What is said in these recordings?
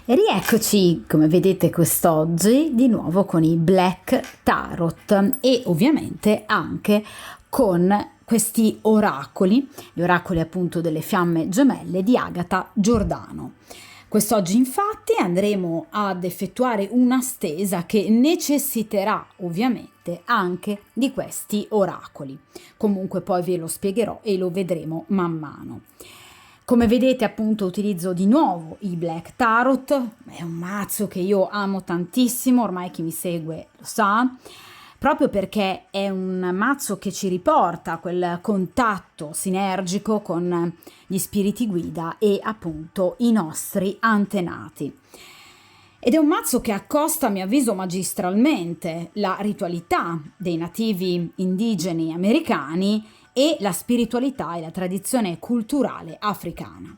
E rieccoci, come vedete quest'oggi, di nuovo con i Black Tarot e ovviamente anche con questi oracoli, gli oracoli appunto delle fiamme gemelle di Agata Giordano. Quest'oggi infatti andremo ad effettuare una stesa che necessiterà ovviamente anche di questi oracoli. Comunque poi ve lo spiegherò e lo vedremo man mano. Come vedete appunto utilizzo di nuovo i Black Tarot, è un mazzo che io amo tantissimo, ormai chi mi segue lo sa, proprio perché è un mazzo che ci riporta a quel contatto sinergico con gli spiriti guida e appunto i nostri antenati. Ed è un mazzo che accosta, a mio avviso, magistralmente la ritualità dei nativi indigeni americani e la spiritualità e la tradizione culturale africana.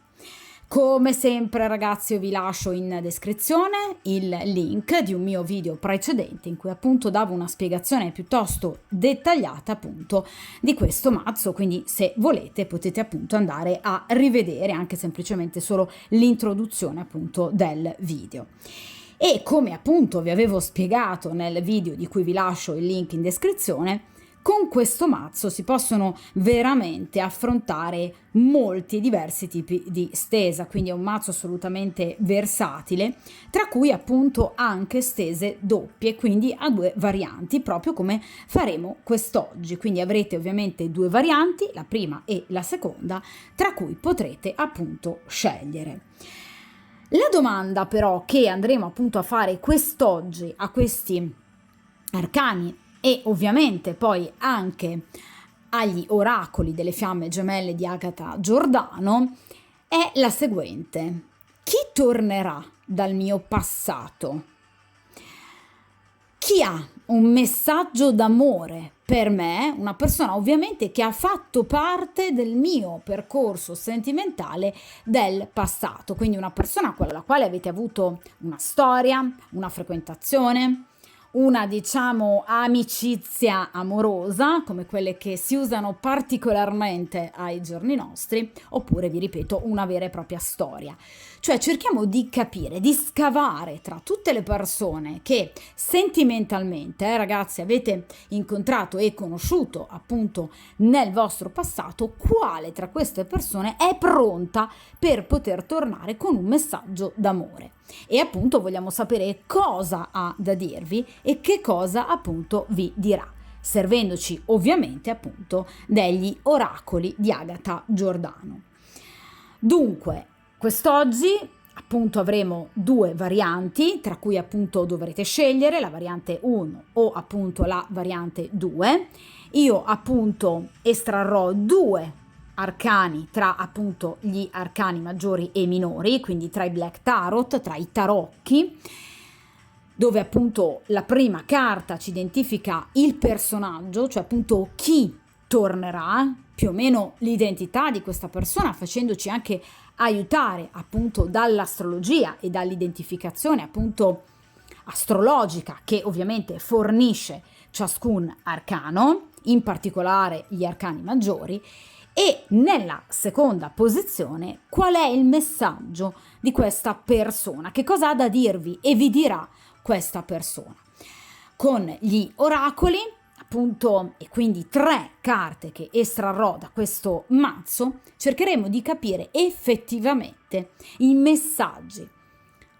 Come sempre ragazzi io vi lascio in descrizione il link di un mio video precedente in cui appunto davo una spiegazione piuttosto dettagliata appunto di questo mazzo, quindi se volete potete appunto andare a rivedere anche semplicemente solo l'introduzione appunto del video. E come appunto vi avevo spiegato nel video di cui vi lascio il link in descrizione, con questo mazzo si possono veramente affrontare molti diversi tipi di stesa, quindi è un mazzo assolutamente versatile, tra cui appunto anche stese doppie, quindi a due varianti, proprio come faremo quest'oggi. Quindi avrete ovviamente due varianti, la prima e la seconda, tra cui potrete appunto scegliere. La domanda però che andremo appunto a fare quest'oggi a questi arcani e ovviamente poi anche agli oracoli delle fiamme gemelle di Agata Giordano è la seguente: chi tornerà dal mio passato? Chi ha un messaggio d'amore per me, una persona ovviamente che ha fatto parte del mio percorso sentimentale del passato, quindi una persona con la quale avete avuto una storia, una frequentazione, una diciamo amicizia amorosa come quelle che si usano particolarmente ai giorni nostri, oppure vi ripeto una vera e propria storia. Cioè cerchiamo di capire, di scavare tra tutte le persone che sentimentalmente ragazzi avete incontrato e conosciuto appunto nel vostro passato, quale tra queste persone è pronta per poter tornare con un messaggio d'amore. E appunto vogliamo sapere cosa ha da dirvi e che cosa appunto vi dirà, servendoci ovviamente appunto degli oracoli di Agata Giordano. Dunque, quest'oggi appunto avremo due varianti, tra cui appunto dovrete scegliere la variante 1 o appunto la variante 2. Io appunto estrarrò due arcani tra appunto gli arcani maggiori e minori, quindi tra i Black Tarot, tra i tarocchi, dove appunto la prima carta ci identifica il personaggio, cioè appunto chi tornerà, più o meno l'identità di questa persona, facendoci anche aiutare appunto dall'astrologia e dall'identificazione appunto astrologica che ovviamente fornisce ciascun arcano, in particolare gli arcani maggiori. E nella seconda posizione qual è il messaggio di questa persona, che cosa ha da dirvi e vi dirà questa persona. Con gli oracoli appunto e quindi 3 carte che estrarrò da questo mazzo cercheremo di capire effettivamente i messaggi,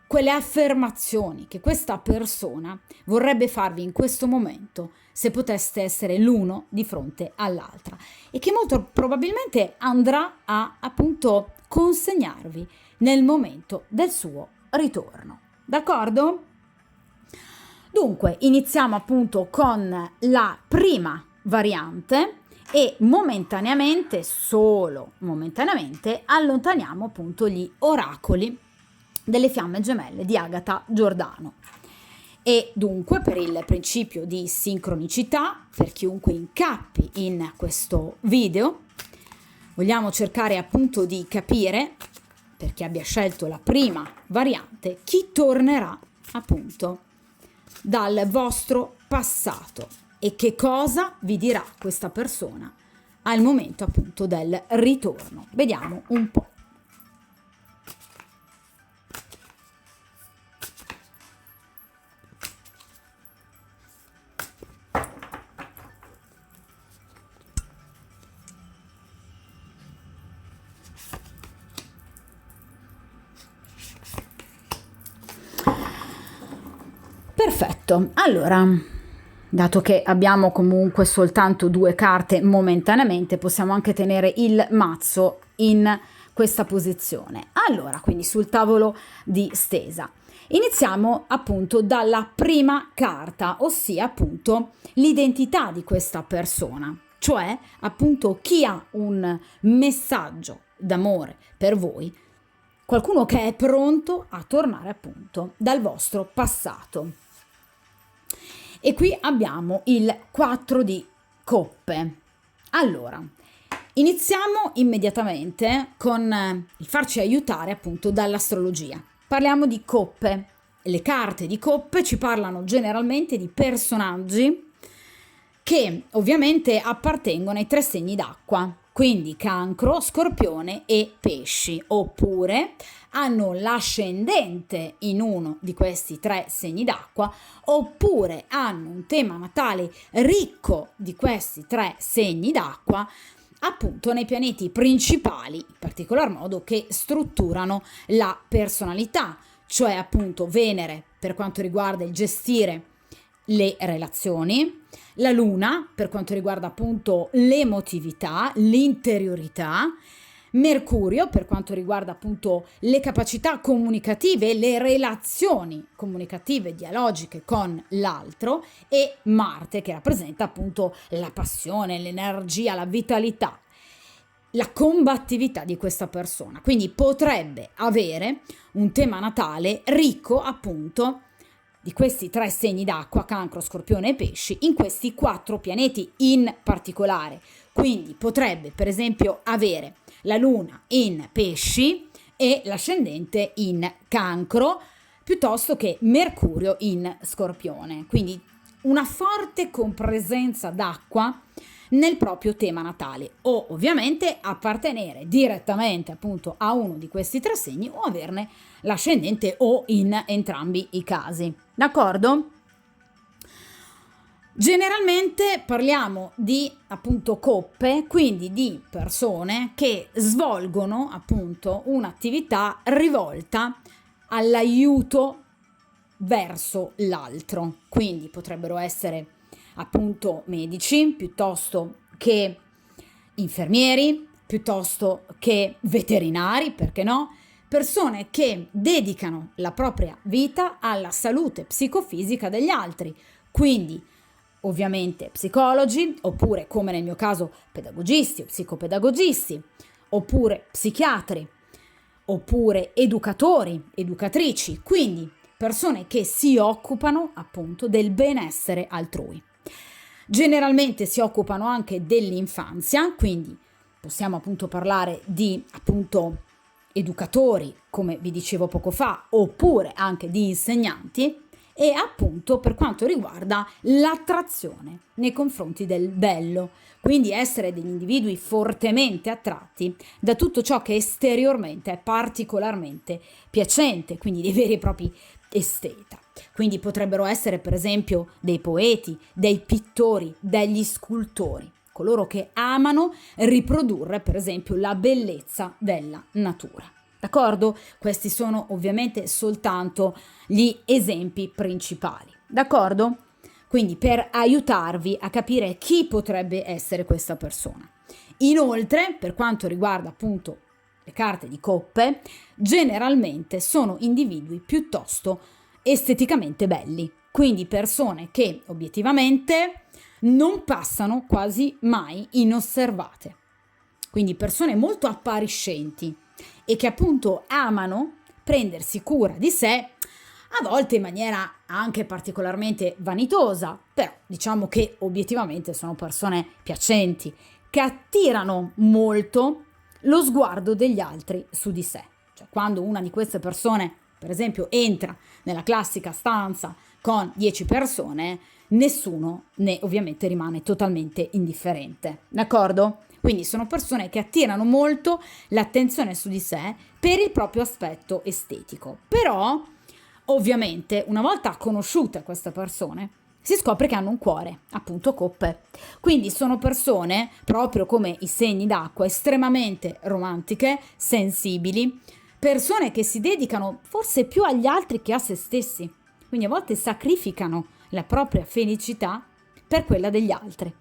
quelle affermazioni che questa persona vorrebbe farvi in questo momento se poteste essere l'uno di fronte all'altra e che molto probabilmente andrà a appunto consegnarvi nel momento del suo ritorno. D'accordo? Dunque iniziamo appunto con la prima variante e momentaneamente, solo momentaneamente, allontaniamo appunto gli oracoli delle fiamme gemelle di Agata Giordano. E dunque per il principio di sincronicità, per chiunque incappi in questo video, vogliamo cercare appunto di capire, per chi abbia scelto la prima variante, chi tornerà appunto dal vostro passato e che cosa vi dirà questa persona al momento appunto del ritorno. Vediamo un po'. Perfetto, allora, dato che abbiamo comunque soltanto 2 carte momentaneamente, possiamo anche tenere il mazzo in questa posizione. Allora, quindi sul tavolo di stesa. Iniziamo appunto dalla prima carta, ossia appunto l'identità di questa persona, cioè appunto chi ha un messaggio d'amore per voi, qualcuno che è pronto a tornare appunto dal vostro passato. E qui abbiamo il 4 di coppe. Allora, iniziamo immediatamente con il farci aiutare appunto dall'astrologia. Parliamo di coppe. Le carte di coppe ci parlano generalmente di personaggi che ovviamente appartengono ai 3 segni d'acqua, quindi Cancro, Scorpione e Pesci, oppure hanno l'ascendente in uno di questi 3 segni d'acqua, oppure hanno un tema natale ricco di questi 3 segni d'acqua, appunto nei pianeti principali, in particolar modo che strutturano la personalità, cioè appunto Venere per quanto riguarda il gestire le relazioni, la Luna per quanto riguarda appunto l'emotività, l'interiorità, Mercurio per quanto riguarda appunto le capacità comunicative, le relazioni comunicative dialogiche con l'altro, e Marte che rappresenta appunto la passione, l'energia, la vitalità, la combattività di questa persona. Quindi potrebbe avere un tema natale ricco appunto di questi 3 segni d'acqua, Cancro, Scorpione e Pesci, in questi 4 pianeti in particolare. Quindi potrebbe per esempio avere la Luna in Pesci e l'ascendente in Cancro, piuttosto che Mercurio in Scorpione. Quindi una forte compresenza d'acqua nel proprio tema natale, o ovviamente appartenere direttamente appunto a uno di questi 3 segni o averne l'ascendente o in entrambi i casi. D'accordo? Generalmente parliamo di appunto coppe, quindi di persone che svolgono appunto un'attività rivolta all'aiuto verso l'altro, quindi potrebbero essere appunto medici, piuttosto che infermieri, piuttosto che veterinari, perché no? Persone che dedicano la propria vita alla salute psicofisica degli altri, quindi ovviamente psicologi, oppure come nel mio caso pedagogisti o psicopedagogisti, oppure psichiatri, oppure educatori, educatrici, quindi persone che si occupano appunto del benessere altrui. Generalmente si occupano anche dell'infanzia, quindi possiamo appunto parlare di appunto educatori, come vi dicevo poco fa, oppure anche di insegnanti, e appunto per quanto riguarda l'attrazione nei confronti del bello, quindi essere degli individui fortemente attratti da tutto ciò che esteriormente è particolarmente piacente, quindi dei veri e propri esteta. Quindi potrebbero essere per esempio dei poeti, dei pittori, degli scultori, coloro che amano riprodurre per esempio la bellezza della natura. D'accordo? Questi sono ovviamente soltanto gli esempi principali. D'accordo? Quindi per aiutarvi a capire chi potrebbe essere questa persona. Inoltre, per quanto riguarda appunto le carte di coppe, generalmente sono individui piuttosto esteticamente belli, quindi persone che obiettivamente non passano quasi mai inosservate, quindi persone molto appariscenti e che appunto amano prendersi cura di sé, a volte in maniera anche particolarmente vanitosa, però diciamo che obiettivamente sono persone piacenti, che attirano molto lo sguardo degli altri su di sé. Cioè quando una di queste persone, per esempio, entra nella classica stanza con 10 persone, nessuno ne ovviamente rimane totalmente indifferente, d'accordo? Quindi sono persone che attirano molto l'attenzione su di sé per il proprio aspetto estetico. Però, ovviamente, una volta conosciute queste persone, si scopre che hanno un cuore, appunto coppe. Quindi sono persone, proprio come i segni d'acqua, estremamente romantiche, sensibili, persone che si dedicano forse più agli altri che a se stessi. quindi a volte sacrificano la propria felicità per quella degli altri.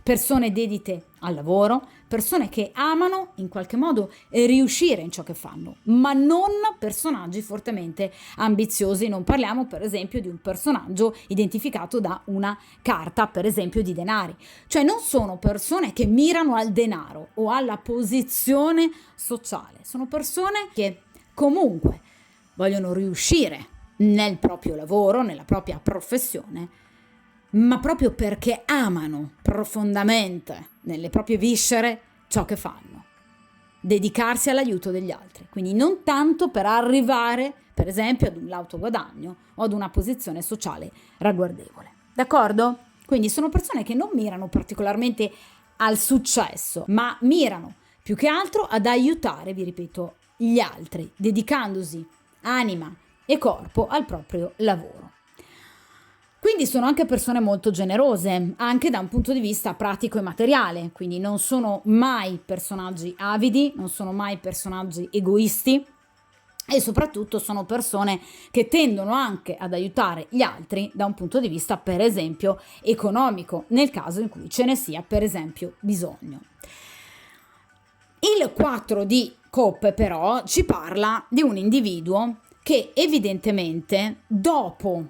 Persone dedite al lavoro, persone che amano in qualche modo riuscire in ciò che fanno, ma non personaggi fortemente ambiziosi. Non parliamo per esempio di un personaggio identificato da una carta, per esempio di denari, cioè non sono persone che mirano al denaro o alla posizione sociale, sono persone che comunque vogliono riuscire nel proprio lavoro, nella propria professione, ma proprio perché amano profondamente nelle proprie viscere ciò che fanno, dedicarsi all'aiuto degli altri, quindi non tanto per arrivare per esempio ad un lauto guadagno o ad una posizione sociale ragguardevole, d'accordo? Quindi sono persone che non mirano particolarmente al successo, ma mirano più che altro ad aiutare, vi ripeto, gli altri, dedicandosi anima e corpo al proprio lavoro. Quindi sono anche persone molto generose, anche da un punto di vista pratico e materiale, quindi non sono mai personaggi avidi, non sono mai personaggi egoisti e soprattutto sono persone che tendono anche ad aiutare gli altri da un punto di vista, per esempio, economico, nel caso in cui ce ne sia, per esempio, bisogno. Il 4 di coppe però ci parla di un individuo che evidentemente dopo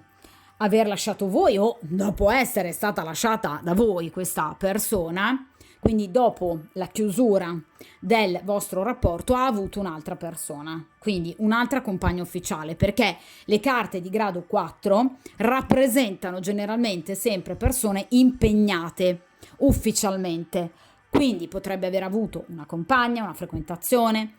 aver lasciato voi o dopo essere stata lasciata da voi questa persona, quindi dopo la chiusura del vostro rapporto, ha avuto un'altra persona, quindi un'altra compagna ufficiale, perché le carte di grado 4 rappresentano generalmente sempre persone impegnate ufficialmente, quindi potrebbe aver avuto una compagna, una frequentazione,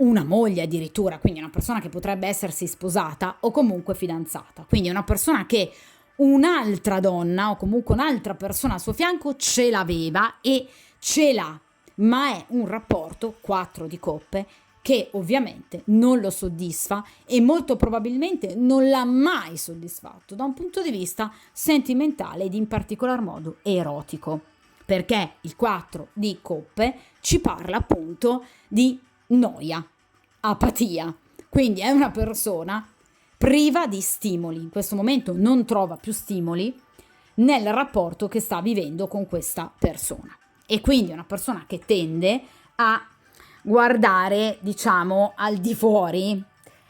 una moglie addirittura, quindi una persona che potrebbe essersi sposata o comunque fidanzata, quindi una persona che un'altra donna o comunque un'altra persona al suo fianco ce l'aveva e ce l'ha, ma è un rapporto 4 di coppe che ovviamente non lo soddisfa e molto probabilmente non l'ha mai soddisfatto da un punto di vista sentimentale ed in particolar modo erotico, perché il 4 di coppe ci parla appunto di noia, apatia, quindi è una persona priva di stimoli, in questo momento non trova più stimoli nel rapporto che sta vivendo con questa persona e quindi è una persona che tende a guardare, diciamo, al di fuori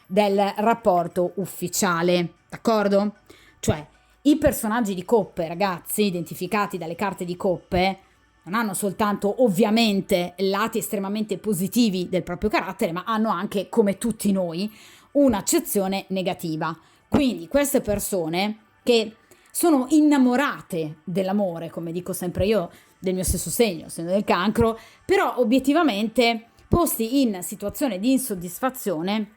del rapporto ufficiale, d'accordo? Cioè i personaggi di coppe, ragazzi, identificati dalle carte di coppe, non hanno soltanto ovviamente lati estremamente positivi del proprio carattere, ma hanno anche, come tutti noi, un'accezione negativa. Quindi queste persone che sono innamorate dell'amore, come dico sempre io, del mio stesso segno del Cancro, però obiettivamente posti in situazione di insoddisfazione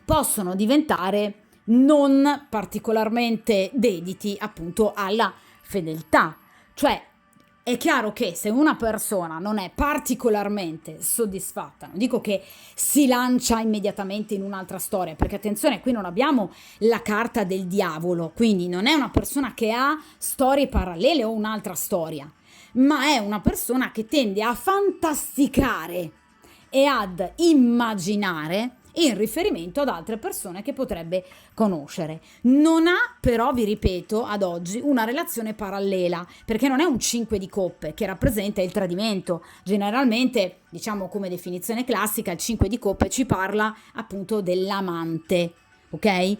possono diventare non particolarmente dediti appunto alla fedeltà. Cioè è chiaro che se una persona non è particolarmente soddisfatta, non dico che si lancia immediatamente in un'altra storia, perché attenzione, qui non abbiamo la carta del diavolo, quindi non è una persona che ha storie parallele o un'altra storia, ma è una persona che tende a fantasticare e ad immaginare in riferimento ad altre persone che potrebbe conoscere. Non ha però, vi ripeto, ad oggi una relazione parallela, perché non è un 5 di coppe che rappresenta il tradimento. Generalmente, diciamo come definizione classica, il 5 di coppe ci parla appunto dell'amante, ok?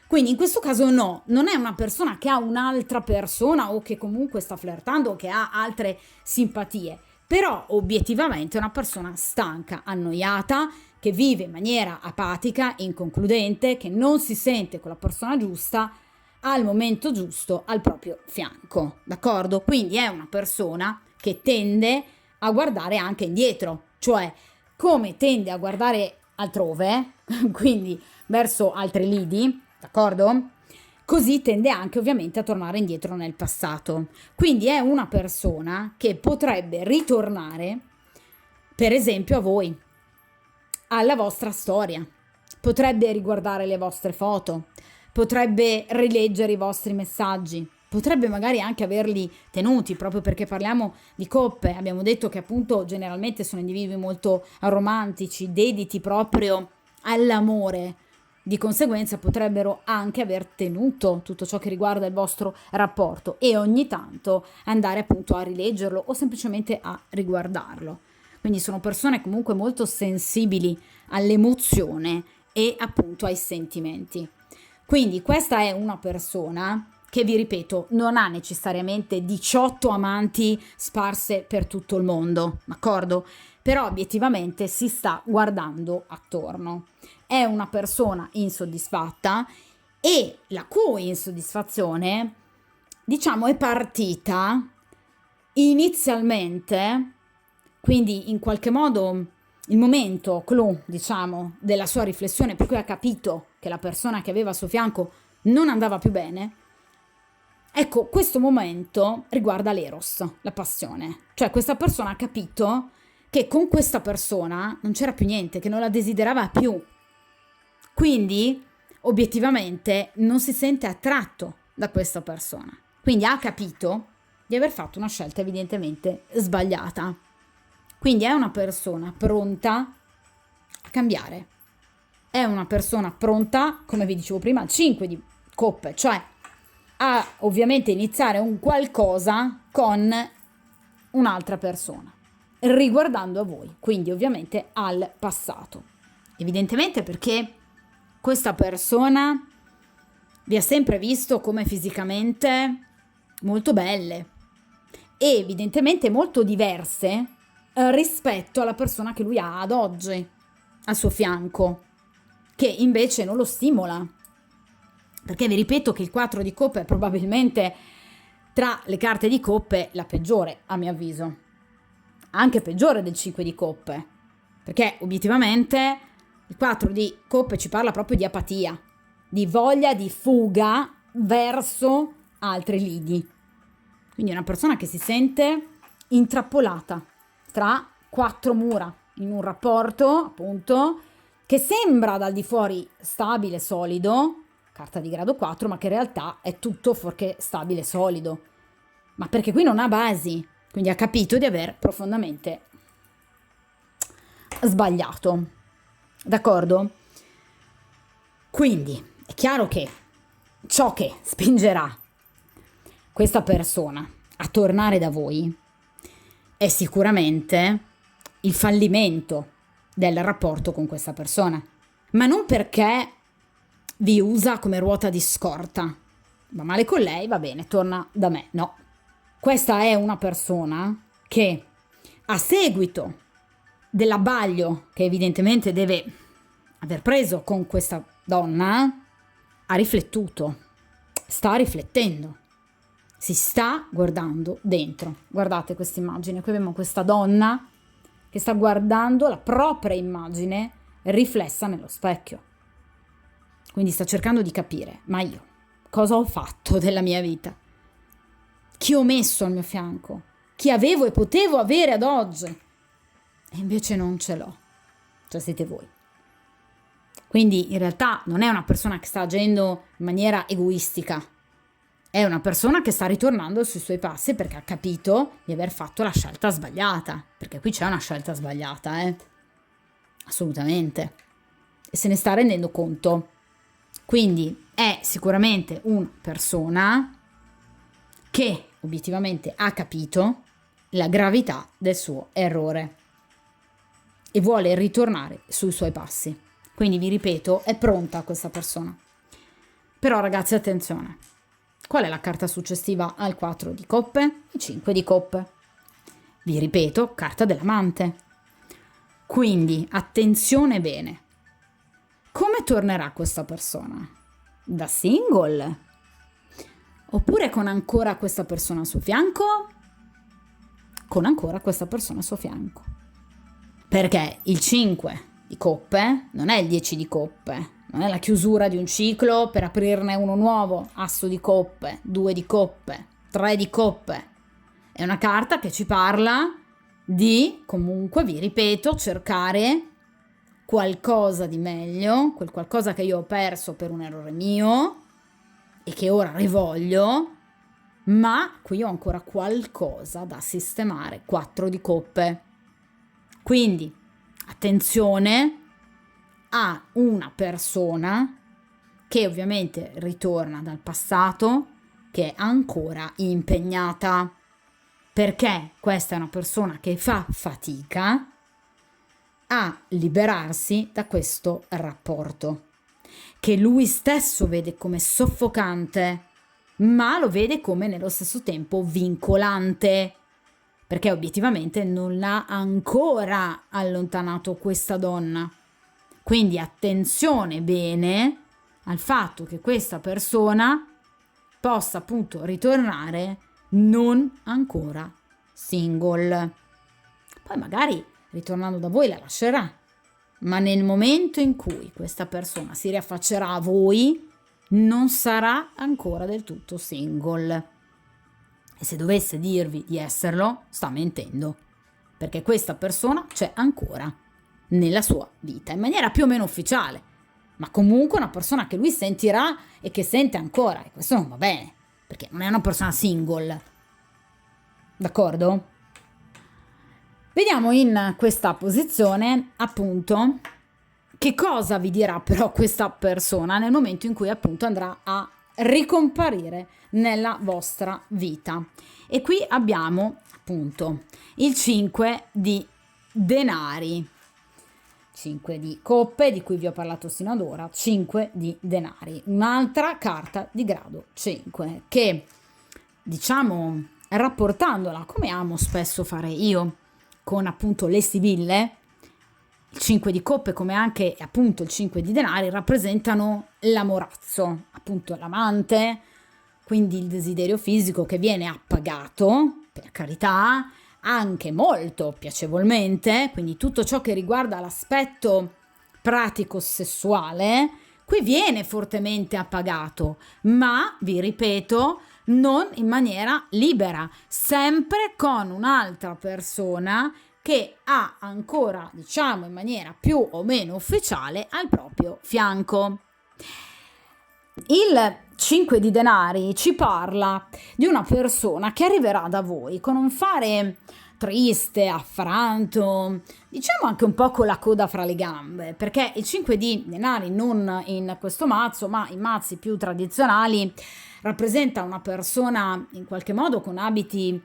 Quindi in questo caso no, non è una persona che ha un'altra persona o che comunque sta flirtando o che ha altre simpatie, però obiettivamente è una persona stanca, annoiata, che vive in maniera apatica, inconcludente, che non si sente con la persona giusta al momento giusto al proprio fianco, d'accordo? Quindi è una persona che tende a guardare anche indietro, cioè come tende a guardare altrove, quindi verso altri lidi, d'accordo? Così tende anche ovviamente a tornare indietro nel passato. Quindi è una persona che potrebbe ritornare, per esempio, a voi, alla vostra storia, potrebbe riguardare le vostre foto, potrebbe rileggere i vostri messaggi, potrebbe magari anche averli tenuti, proprio perché parliamo di coppe. Abbiamo detto che appunto generalmente sono individui molto romantici, dediti proprio all'amore, di conseguenza potrebbero anche aver tenuto tutto ciò che riguarda il vostro rapporto e ogni tanto andare appunto a rileggerlo o semplicemente a riguardarlo. Quindi sono persone comunque molto sensibili all'emozione e appunto ai sentimenti. Quindi questa è una persona che, vi ripeto, non ha necessariamente 18 amanti sparse per tutto il mondo, d'accordo? Però obiettivamente si sta guardando attorno. È una persona insoddisfatta e la cui insoddisfazione, diciamo, è partita inizialmente, quindi in qualche modo il momento clou, diciamo, della sua riflessione, per cui ha capito che la persona che aveva al suo fianco non andava più bene. Ecco, questo momento riguarda l'eros, la passione. Cioè questa persona ha capito che con questa persona non c'era più niente, che non la desiderava più. Quindi, obiettivamente, non si sente attratto da questa persona. Quindi ha capito di aver fatto una scelta evidentemente sbagliata. Quindi è una persona pronta a cambiare. È una persona pronta, come vi dicevo prima, al 5 di coppe, cioè a ovviamente iniziare un qualcosa con un'altra persona, riguardando a voi, quindi ovviamente al passato. Evidentemente perché questa persona vi ha sempre visto come fisicamente molto belle e evidentemente molto diverse rispetto alla persona che lui ha ad oggi al suo fianco, che invece non lo stimola. Perché vi ripeto che il 4 di coppe è probabilmente tra le carte di coppe la peggiore, a mio avviso. Anche peggiore del 5 di coppe. Perché obiettivamente il 4 di coppe ci parla proprio di apatia, di voglia di fuga verso altri lidi. Quindi è una persona che si sente intrappolata tra 4 mura in un rapporto, appunto, che sembra dal di fuori stabile, solido, carta di grado 4, ma che in realtà è tutto fuorché stabile e solido. Ma perché qui non ha basi, quindi ha capito di aver profondamente sbagliato. D'accordo? Quindi è chiaro che ciò che spingerà questa persona a tornare da voi è sicuramente il fallimento del rapporto con questa persona. Ma non perché vi usa come ruota di scorta. Va male con lei, va bene, torna da me. No. Questa è una persona che, a seguito dell'abbaglio che evidentemente deve aver preso con questa donna, ha riflettuto, sta riflettendo, si sta guardando dentro. Guardate questa immagine, qui abbiamo questa donna che sta guardando la propria immagine riflessa nello specchio. Quindi sta cercando di capire, ma io cosa ho fatto della mia vita? Chi ho messo al mio fianco? Chi avevo e potevo avere ad oggi? E invece non ce l'ho. Cioè siete voi. Quindi in realtà non è una persona che sta agendo in maniera egoistica. È una persona che sta ritornando sui suoi passi perché ha capito di aver fatto la scelta sbagliata. Perché qui c'è una scelta sbagliata, assolutamente. E se ne sta rendendo conto. Quindi è sicuramente una persona che obiettivamente ha capito la gravità del suo errore e vuole ritornare sui suoi passi. Quindi vi ripeto, è pronta questa persona. Però ragazzi, attenzione. Qual è la carta successiva al 4 di coppe? Il 5 di coppe. Vi ripeto, carta dell'amante. Quindi attenzione bene. Come tornerà questa persona? Da single? Oppure con ancora questa persona al suo fianco? Con ancora questa persona al suo fianco. Perché il 5 di coppe non è il 10 di coppe, non è la chiusura di un ciclo per aprirne uno nuovo, asso di coppe, 2 di coppe, 3 di coppe. È una carta che ci parla di, comunque, vi ripeto, cercare qualcosa di meglio, quel qualcosa che io ho perso per un errore mio e che ora rivoglio, ma qui ho ancora qualcosa da sistemare, 4 di coppe. Quindi attenzione a una persona che ovviamente ritorna dal passato, che è ancora impegnata, perché questa è una persona che fa fatica a liberarsi da questo rapporto, che lui stesso vede come soffocante, ma lo vede come nello stesso tempo vincolante, perché obiettivamente non l'ha ancora allontanato questa donna. Quindi attenzione bene al fatto che questa persona possa appunto ritornare non ancora single. Poi magari ritornando da voi la lascerà, ma nel momento in cui questa persona si riaffaccerà a voi non sarà ancora del tutto single. E se dovesse dirvi di esserlo, sta mentendo, perché questa persona c'è ancora nella sua vita, in maniera più o meno ufficiale, ma comunque una persona che lui sentirà e che sente ancora, e questo non va bene, perché non è una persona single. D'accordo? Vediamo in questa posizione, appunto, che cosa vi dirà però questa persona nel momento in cui appunto andrà a ricomparire nella vostra vita. E qui abbiamo appunto il 5 di denari, 5 di coppe di cui vi ho parlato sino ad ora, 5 di denari, un'altra carta di grado 5 che, diciamo, rapportandola come amo spesso fare io con appunto le sibille, il 5 di coppe come anche appunto il 5 di denari rappresentano l'amorazzo, appunto l'amante, quindi il desiderio fisico che viene appagato, per carità, anche molto piacevolmente, quindi tutto ciò che riguarda l'aspetto pratico sessuale, qui viene fortemente appagato, ma vi ripeto, non in maniera libera, sempre con un'altra persona che ha ancora, diciamo in maniera più o meno ufficiale, al proprio fianco. Il 5 di denari ci parla di una persona che arriverà da voi con un fare triste, affranto, diciamo anche un po' con la coda fra le gambe, perché il 5 di denari non in questo mazzo, ma in mazzi più tradizionali, rappresenta una persona in qualche modo con abiti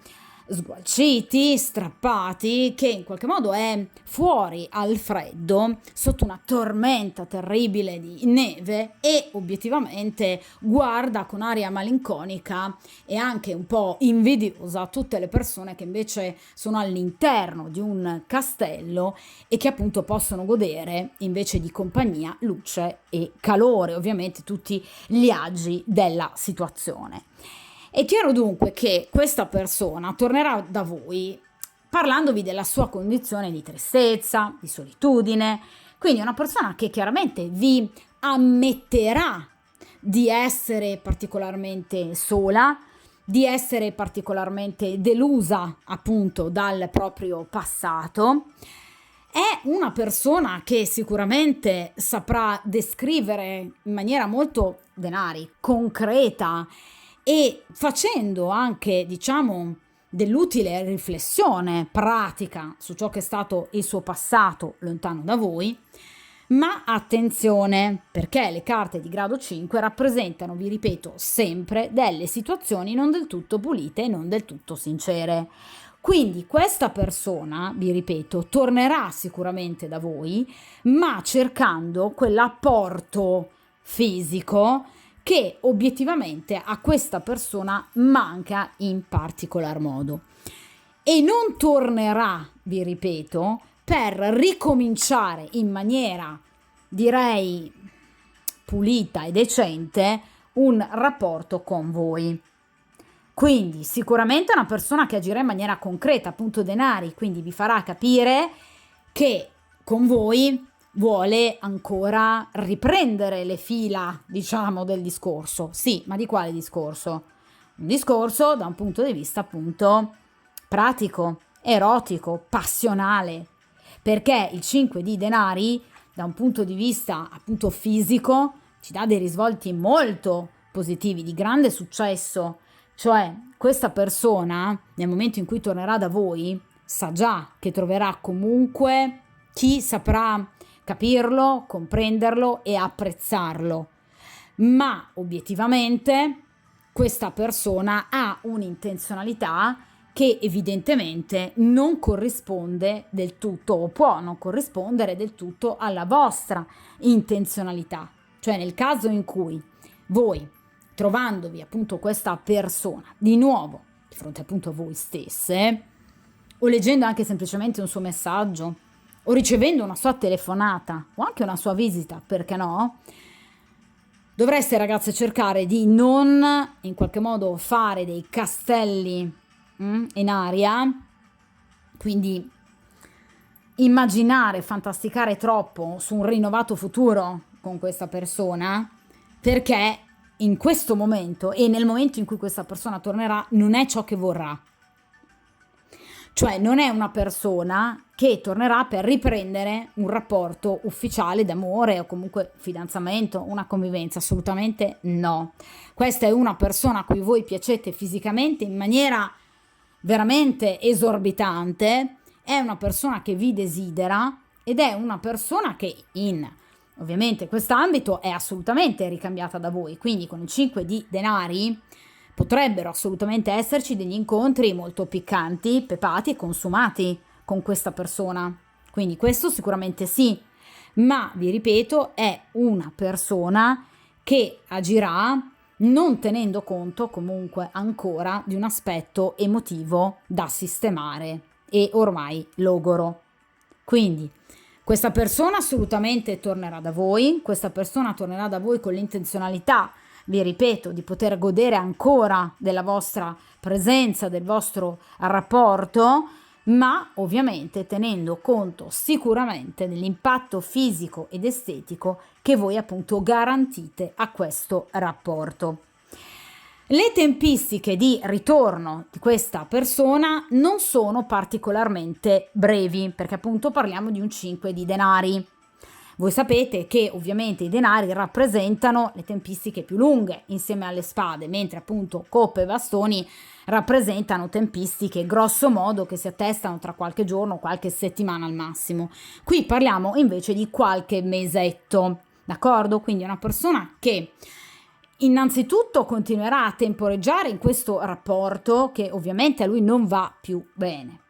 sgualciti, strappati, che in qualche modo è fuori al freddo, sotto una tormenta terribile di neve e obiettivamente guarda con aria malinconica e anche un po' invidiosa tutte le persone che invece sono all'interno di un castello e che appunto possono godere invece di compagnia, luce e calore, ovviamente tutti gli agi della situazione. È chiaro dunque che questa persona tornerà da voi parlandovi della sua condizione di tristezza, di solitudine, quindi una persona che chiaramente vi ammetterà di essere particolarmente sola, di essere particolarmente delusa appunto dal proprio passato. È una persona che sicuramente saprà descrivere in maniera molto denari, concreta, e facendo anche, diciamo, dell'utile riflessione pratica su ciò che è stato il suo passato lontano da voi, ma attenzione, perché le carte di grado 5 rappresentano, vi ripeto, sempre delle situazioni non del tutto pulite e non del tutto sincere. Quindi questa persona, vi ripeto, tornerà sicuramente da voi, ma cercando quell'apporto fisico che obiettivamente a questa persona manca in particolar modo. E non tornerà, vi ripeto, per ricominciare in maniera, direi, pulita e decente un rapporto con voi. Quindi sicuramente è una persona che agirà in maniera concreta, appunto denari, quindi vi farà capire che con voi vuole ancora riprendere le fila, diciamo, del discorso. Sì, ma di quale discorso? Un discorso da un punto di vista appunto pratico, erotico, passionale, perché il 5 di denari da un punto di vista appunto fisico ci dà dei risvolti molto positivi, di grande successo, cioè questa persona nel momento in cui tornerà da voi sa già che troverà comunque chi saprà capirlo, comprenderlo e apprezzarlo, ma obiettivamente questa persona ha un'intenzionalità che evidentemente non corrisponde del tutto o può non corrispondere del tutto alla vostra intenzionalità. Cioè nel caso in cui voi, trovandovi appunto questa persona di nuovo di fronte appunto a voi stesse, o leggendo anche semplicemente un suo messaggio, o ricevendo una sua telefonata, o anche una sua visita, perché no? Dovreste, ragazze, cercare di non in qualche modo fare dei castelli in aria, quindi immaginare, fantasticare troppo su un rinnovato futuro con questa persona, perché in questo momento e nel momento in cui questa persona tornerà non è ciò che vorrà. Cioè non è una persona che tornerà per riprendere un rapporto ufficiale d'amore o comunque fidanzamento, una convivenza, assolutamente no. Questa è una persona a cui voi piacete fisicamente in maniera veramente esorbitante, è una persona che vi desidera ed è una persona che ovviamente quest'ambito è assolutamente ricambiata da voi, quindi con il 5 di denari potrebbero assolutamente esserci degli incontri molto piccanti, pepati e consumati con questa persona. Quindi questo sicuramente sì, ma vi ripeto, è una persona che agirà non tenendo conto comunque ancora di un aspetto emotivo da sistemare e ormai logoro. Quindi questa persona assolutamente tornerà da voi, questa persona tornerà da voi con l'intenzionalità, vi ripeto, di poter godere ancora della vostra presenza, del vostro rapporto, ma ovviamente tenendo conto sicuramente dell'impatto fisico ed estetico che voi appunto garantite a questo rapporto. Le tempistiche di ritorno di questa persona non sono particolarmente brevi, perché appunto parliamo di un 5 di denari. Voi sapete che ovviamente i denari rappresentano le tempistiche più lunghe insieme alle spade, mentre appunto coppe e bastoni rappresentano tempistiche grosso modo che si attestano tra qualche giorno o qualche settimana al massimo. Qui parliamo invece di qualche mesetto, d'accordo? Quindi è una persona che innanzitutto continuerà a temporeggiare in questo rapporto che ovviamente a lui non va più bene.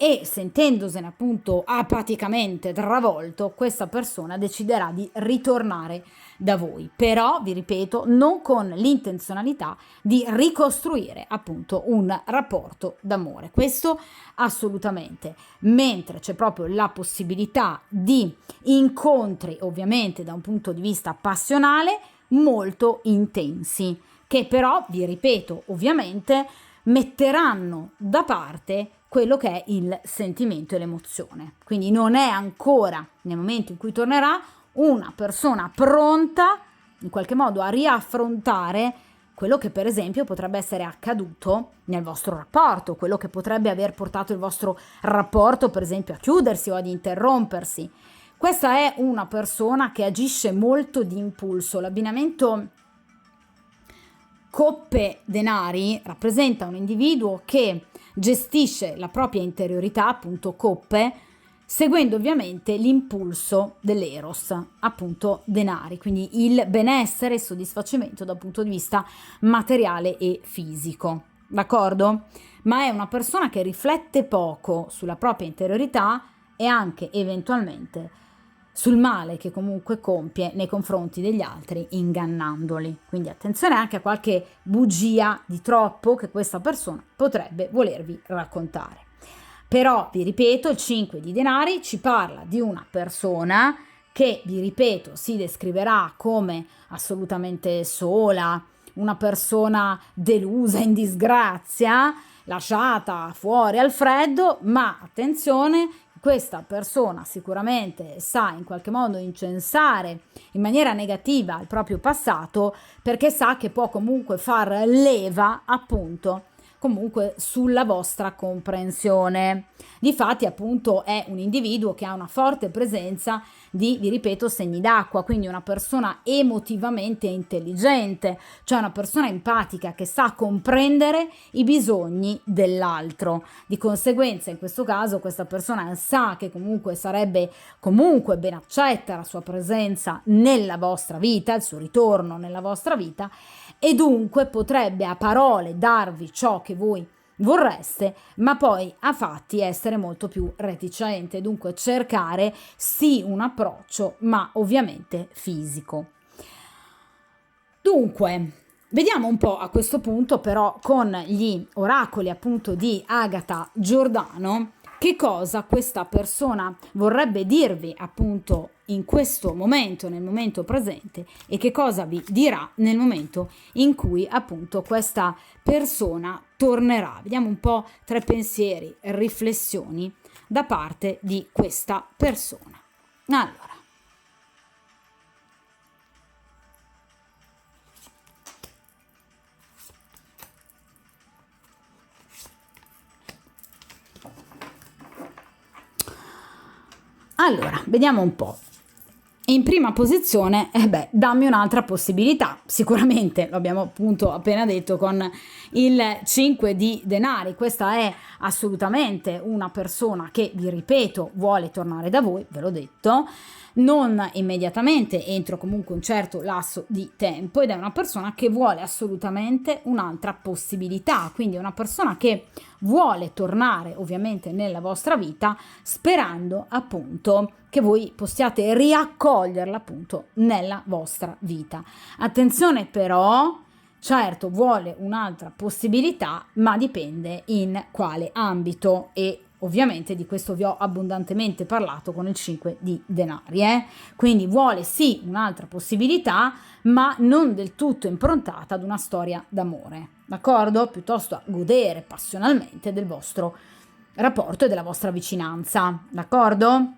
E sentendosene appunto apaticamente travolto, questa persona deciderà di ritornare da voi, però vi ripeto non con l'intenzionalità di ricostruire appunto un rapporto d'amore, questo assolutamente, mentre c'è proprio la possibilità di incontri ovviamente da un punto di vista passionale molto intensi, che però vi ripeto ovviamente metteranno da parte quello che è il sentimento e l'emozione. Quindi non è ancora, nel momento in cui tornerà, una persona pronta in qualche modo a riaffrontare quello che per esempio potrebbe essere accaduto nel vostro rapporto, quello che potrebbe aver portato il vostro rapporto per esempio a chiudersi o ad interrompersi. Questa è una persona che agisce molto di impulso. L'abbinamento coppe denari rappresenta un individuo che gestisce la propria interiorità, appunto coppe, seguendo ovviamente l'impulso dell'eros, appunto denari, quindi il benessere e soddisfacimento dal punto di vista materiale e fisico, d'accordo? Ma è una persona che riflette poco sulla propria interiorità e anche eventualmente sul male che comunque compie nei confronti degli altri ingannandoli. Quindi attenzione anche a qualche bugia di troppo che questa persona potrebbe volervi raccontare. Però vi ripeto, il 5 di denari ci parla di una persona che, vi ripeto, si descriverà come assolutamente sola, una persona delusa, in disgrazia, lasciata fuori al freddo, ma attenzione, questa persona sicuramente sa in qualche modo incensare in maniera negativa il proprio passato, perché sa che può comunque far leva appunto comunque sulla vostra comprensione. Difatti appunto è un individuo che ha una forte presenza vi ripeto, segni d'acqua, quindi una persona emotivamente intelligente, cioè una persona empatica che sa comprendere i bisogni dell'altro. Di conseguenza, in questo caso, questa persona sa che comunque sarebbe comunque ben accetta la sua presenza nella vostra vita, il suo ritorno nella vostra vita, e dunque potrebbe a parole darvi ciò che voi vorreste, ma poi a fatti essere molto più reticente, dunque cercare sì un approccio, ma ovviamente fisico. Dunque, vediamo un po' a questo punto però con gli oracoli appunto di Agata Giordano che cosa questa persona vorrebbe dirvi appunto in questo momento, nel momento presente, e che cosa vi dirà nel momento in cui appunto questa persona tornerà. Vediamo un po' 3 pensieri, riflessioni da parte di questa persona. Allora, vediamo un po'. In prima posizione, dammi un'altra possibilità. Sicuramente, lo abbiamo appunto appena detto con il 5 di denari. Questa è assolutamente una persona che, vi ripeto, vuole tornare da voi, ve l'ho detto, non immediatamente, entro comunque un certo lasso di tempo, ed è una persona che vuole assolutamente un'altra possibilità, quindi è una persona che vuole tornare ovviamente nella vostra vita sperando appunto che voi possiate riaccoglierla appunto nella vostra vita. Attenzione però, certo vuole un'altra possibilità, ma dipende in quale ambito, e ovviamente di questo vi ho abbondantemente parlato con il 5 di denari, quindi vuole sì un'altra possibilità, ma non del tutto improntata ad una storia d'amore, d'accordo? Piuttosto a godere passionalmente del vostro rapporto e della vostra vicinanza, d'accordo?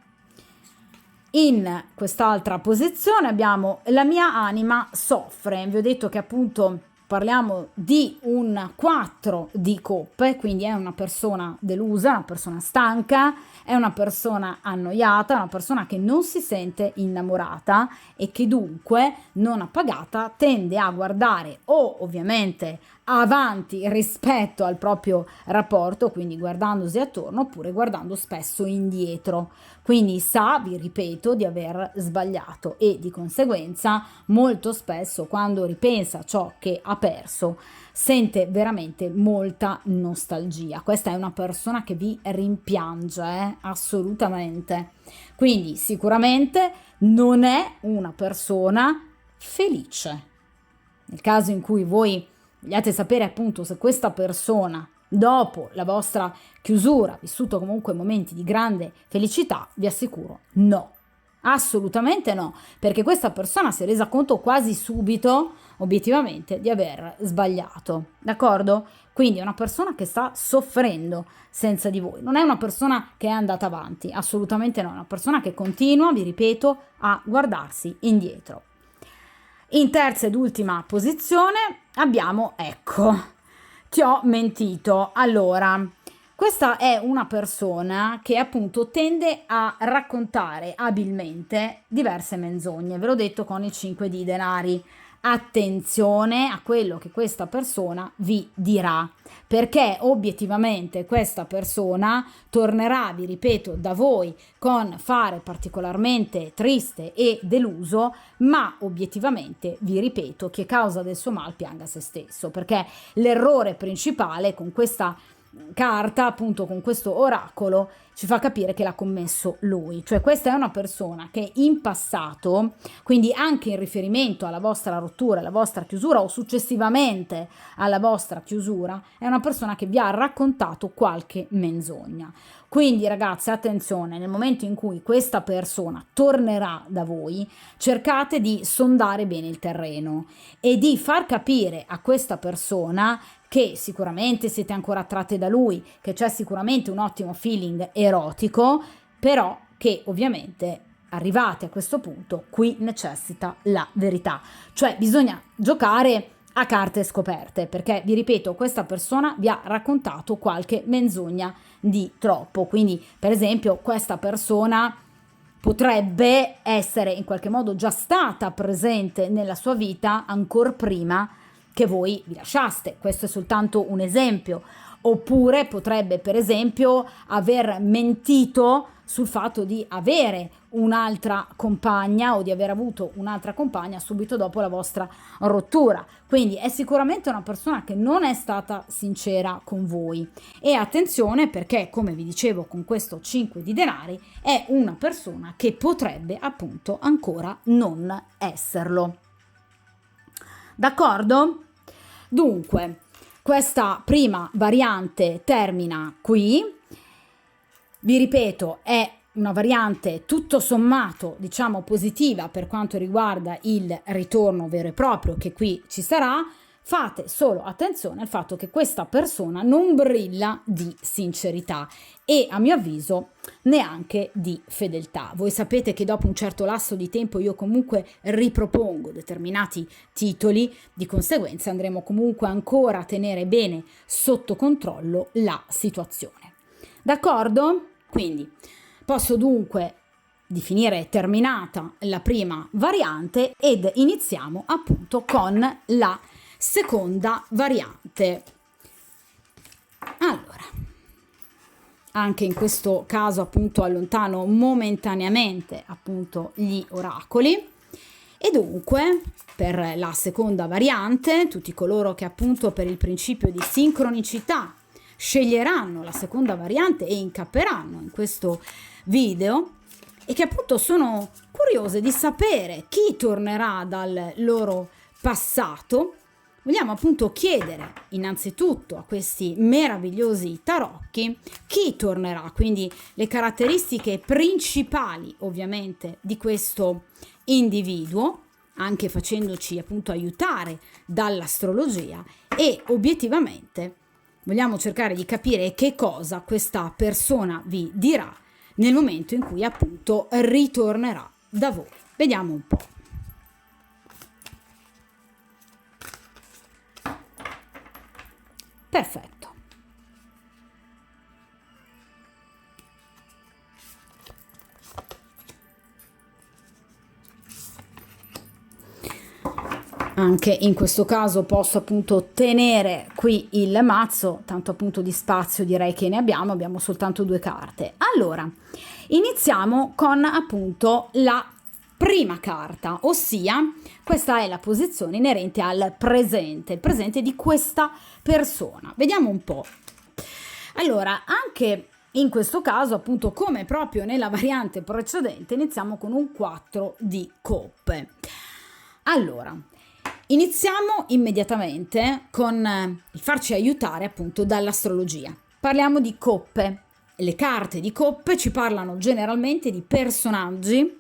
In quest'altra posizione abbiamo la mia anima soffre. Vi ho detto che appunto parliamo di un 4 di coppe, quindi è una persona delusa, una persona stanca, è una persona annoiata, una persona che non si sente innamorata e che dunque, non appagata, tende a guardare o ovviamente avanti rispetto al proprio rapporto, quindi guardandosi attorno, oppure guardando spesso indietro. Quindi sa, vi ripeto, di aver sbagliato e di conseguenza molto spesso quando ripensa a ciò che ha perso sente veramente molta nostalgia. Questa è una persona che vi rimpiange, assolutamente. Quindi sicuramente non è una persona felice. Nel caso in cui voi vogliate sapere appunto se questa persona dopo la vostra chiusura ha vissuto comunque momenti di grande felicità, vi assicuro no, assolutamente no, perché questa persona si è resa conto quasi subito obiettivamente di aver sbagliato, d'accordo? Quindi è una persona che sta soffrendo senza di voi, non è una persona che è andata avanti, assolutamente no, è una persona che continua, vi ripeto, a guardarsi indietro. In terza ed ultima posizione abbiamo, ecco, ti ho mentito. Allora, questa è una persona che appunto tende a raccontare abilmente diverse menzogne. Ve l'ho detto con il 5 di denari. Attenzione a quello che questa persona vi dirà, perché obiettivamente questa persona tornerà, vi ripeto, da voi con fare particolarmente triste e deluso, ma obiettivamente vi ripeto che causa del suo mal pianga se stesso, perché l'errore principale con questa carta, appunto con questo oracolo, ci fa capire che l'ha commesso lui. Cioè questa è una persona che in passato, quindi anche in riferimento alla vostra rottura, alla vostra chiusura o successivamente alla vostra chiusura, è una persona che vi ha raccontato qualche menzogna. Quindi ragazze, attenzione, nel momento in cui questa persona tornerà da voi, cercate di sondare bene il terreno e di far capire a questa persona che sicuramente siete ancora attratte da lui, che c'è sicuramente un ottimo feeling erotico, però che ovviamente arrivate a questo punto, qui necessita la verità. Cioè bisogna giocare a carte scoperte, perché vi ripeto, questa persona vi ha raccontato qualche menzogna di troppo. Quindi per esempio questa persona potrebbe essere in qualche modo già stata presente nella sua vita ancora prima che voi vi lasciaste. Questo è soltanto un esempio. Oppure potrebbe, per esempio, aver mentito sul fatto di avere un'altra compagna o di aver avuto un'altra compagna subito dopo la vostra rottura. Quindi è sicuramente una persona che non è stata sincera con voi. E attenzione, perché, come vi dicevo con questo 5 di denari, è una persona che potrebbe appunto ancora non esserlo. D'accordo? Dunque, questa prima variante termina qui. Vi ripeto, è una variante tutto sommato, diciamo, positiva per quanto riguarda il ritorno vero e proprio che qui ci sarà. Fate solo attenzione al fatto che questa persona non brilla di sincerità e, a mio avviso, neanche di fedeltà. Voi sapete che dopo un certo lasso di tempo io comunque ripropongo determinati titoli, di conseguenza andremo comunque ancora a tenere bene sotto controllo la situazione. D'accordo? Quindi posso dunque definire terminata la prima variante ed iniziamo appunto con la seconda variante. Allora, anche in questo caso appunto allontano momentaneamente appunto gli oracoli e dunque per la seconda variante tutti coloro che appunto per il principio di sincronicità sceglieranno la seconda variante e incapperanno in questo video e che appunto sono curiose di sapere chi tornerà dal loro passato, vogliamo appunto chiedere innanzitutto a questi meravigliosi tarocchi chi tornerà, quindi le caratteristiche principali ovviamente di questo individuo, anche facendoci appunto aiutare dall'astrologia e obiettivamente vogliamo cercare di capire che cosa questa persona vi dirà nel momento in cui appunto ritornerà da voi. Vediamo un po'. Perfetto. Anche in questo caso posso appunto tenere qui il mazzo, tanto appunto di spazio direi che ne abbiamo soltanto 2 carte. Allora, iniziamo con appunto la prima carta, ossia questa è la posizione inerente al presente, il presente di questa persona. Vediamo un po'. Allora, anche in questo caso, appunto, come proprio nella variante precedente, iniziamo con un 4 di coppe. Allora, iniziamo immediatamente con il farci aiutare appunto dall'astrologia. Parliamo di coppe. Le carte di coppe ci parlano generalmente di personaggi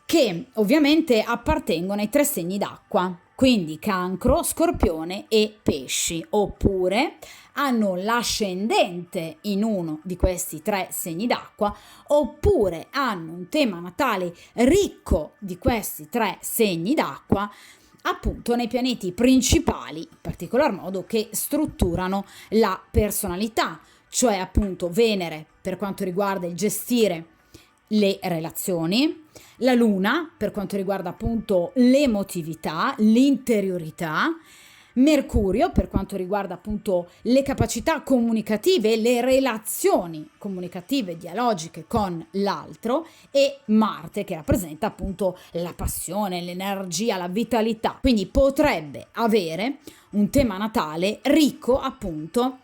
che ovviamente appartengono ai 3 segni d'acqua, quindi Cancro, Scorpione e Pesci, oppure hanno l'ascendente in uno di questi 3 segni d'acqua, oppure hanno un tema natale ricco di questi 3 segni d'acqua, appunto nei pianeti principali, in particolar modo che strutturano la personalità, cioè appunto Venere per quanto riguarda il gestire le relazioni, la Luna per quanto riguarda appunto l'emotività, l'interiorità, Mercurio per quanto riguarda appunto le capacità comunicative, le relazioni comunicative dialogiche con l'altro e Marte che rappresenta appunto la passione, l'energia, la vitalità. Quindi potrebbe avere un tema natale ricco appunto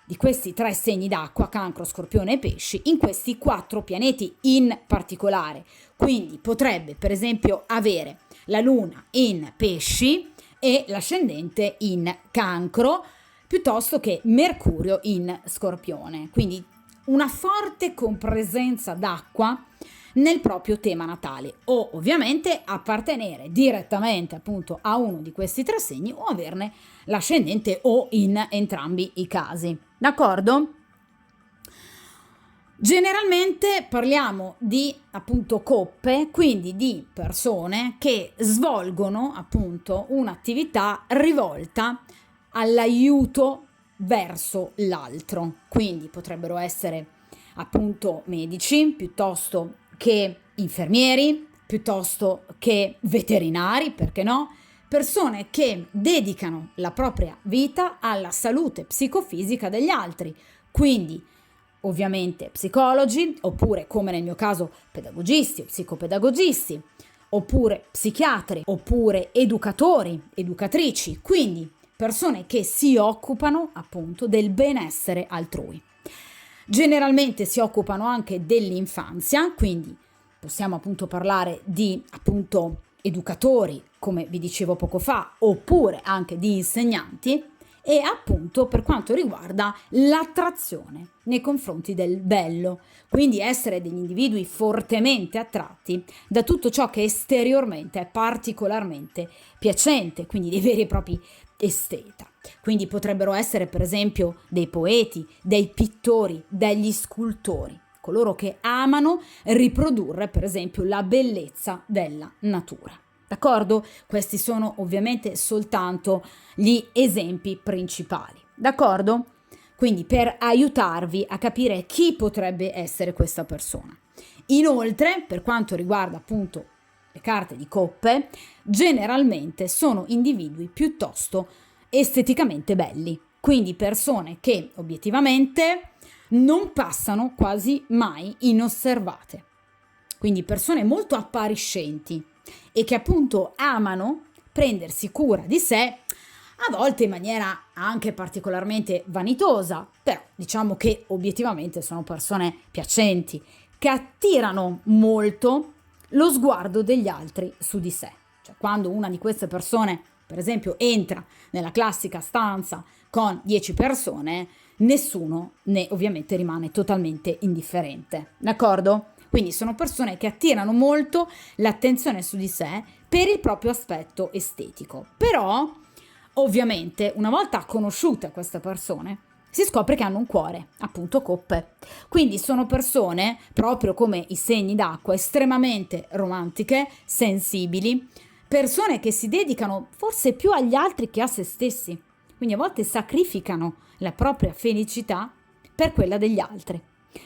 di questi 3 segni d'acqua, Cancro, Scorpione e Pesci, in questi 4 pianeti in particolare. Quindi potrebbe per esempio avere la Luna in Pesci e l'ascendente in Cancro, piuttosto che Mercurio in Scorpione. Quindi una forte compresenza d'acqua nel proprio tema natale, o ovviamente appartenere direttamente appunto a uno di questi 3 segni o averne l'ascendente o in entrambi i casi. D'accordo? Generalmente parliamo di appunto coppe, quindi di persone che svolgono appunto un'attività rivolta all'aiuto verso l'altro. Quindi potrebbero essere appunto medici piuttosto che infermieri piuttosto che veterinari, perché no? Persone che dedicano la propria vita alla salute psicofisica degli altri, quindi ovviamente psicologi, oppure come nel mio caso pedagogisti o psicopedagogisti, oppure psichiatri, oppure educatori, educatrici, quindi persone che si occupano appunto del benessere altrui. Generalmente si occupano anche dell'infanzia, quindi possiamo appunto parlare di appunto educatori, come vi dicevo poco fa, oppure anche di insegnanti, e appunto per quanto riguarda l'attrazione nei confronti del bello, quindi essere degli individui fortemente attratti da tutto ciò che esteriormente è particolarmente piacente, quindi dei veri e propri esteta. Quindi potrebbero essere per esempio dei poeti, dei pittori, degli scultori, coloro che amano riprodurre per esempio la bellezza della natura. D'accordo? Questi sono ovviamente soltanto gli esempi principali. D'accordo? Quindi per aiutarvi a capire chi potrebbe essere questa persona. Inoltre, per quanto riguarda appunto le carte di coppe, generalmente sono individui piuttosto esteticamente belli, quindi persone che obiettivamente non passano quasi mai inosservate. Quindi persone molto appariscenti e che appunto amano prendersi cura di sé, a volte in maniera anche particolarmente vanitosa, però diciamo che obiettivamente sono persone piacenti, che attirano molto lo sguardo degli altri su di sé. Cioè quando una di queste persone, per esempio, entra nella classica stanza con 10 persone, nessuno ne ovviamente rimane totalmente indifferente, d'accordo? Quindi sono persone che attirano molto l'attenzione su di sé per il proprio aspetto estetico. Però, ovviamente, una volta conosciute queste persone, si scopre che hanno un cuore, appunto coppe. Quindi sono persone, proprio come i segni d'acqua, estremamente romantiche, sensibili, persone che si dedicano forse più agli altri che a se stessi. Quindi a volte sacrificano la propria felicità per quella degli altri.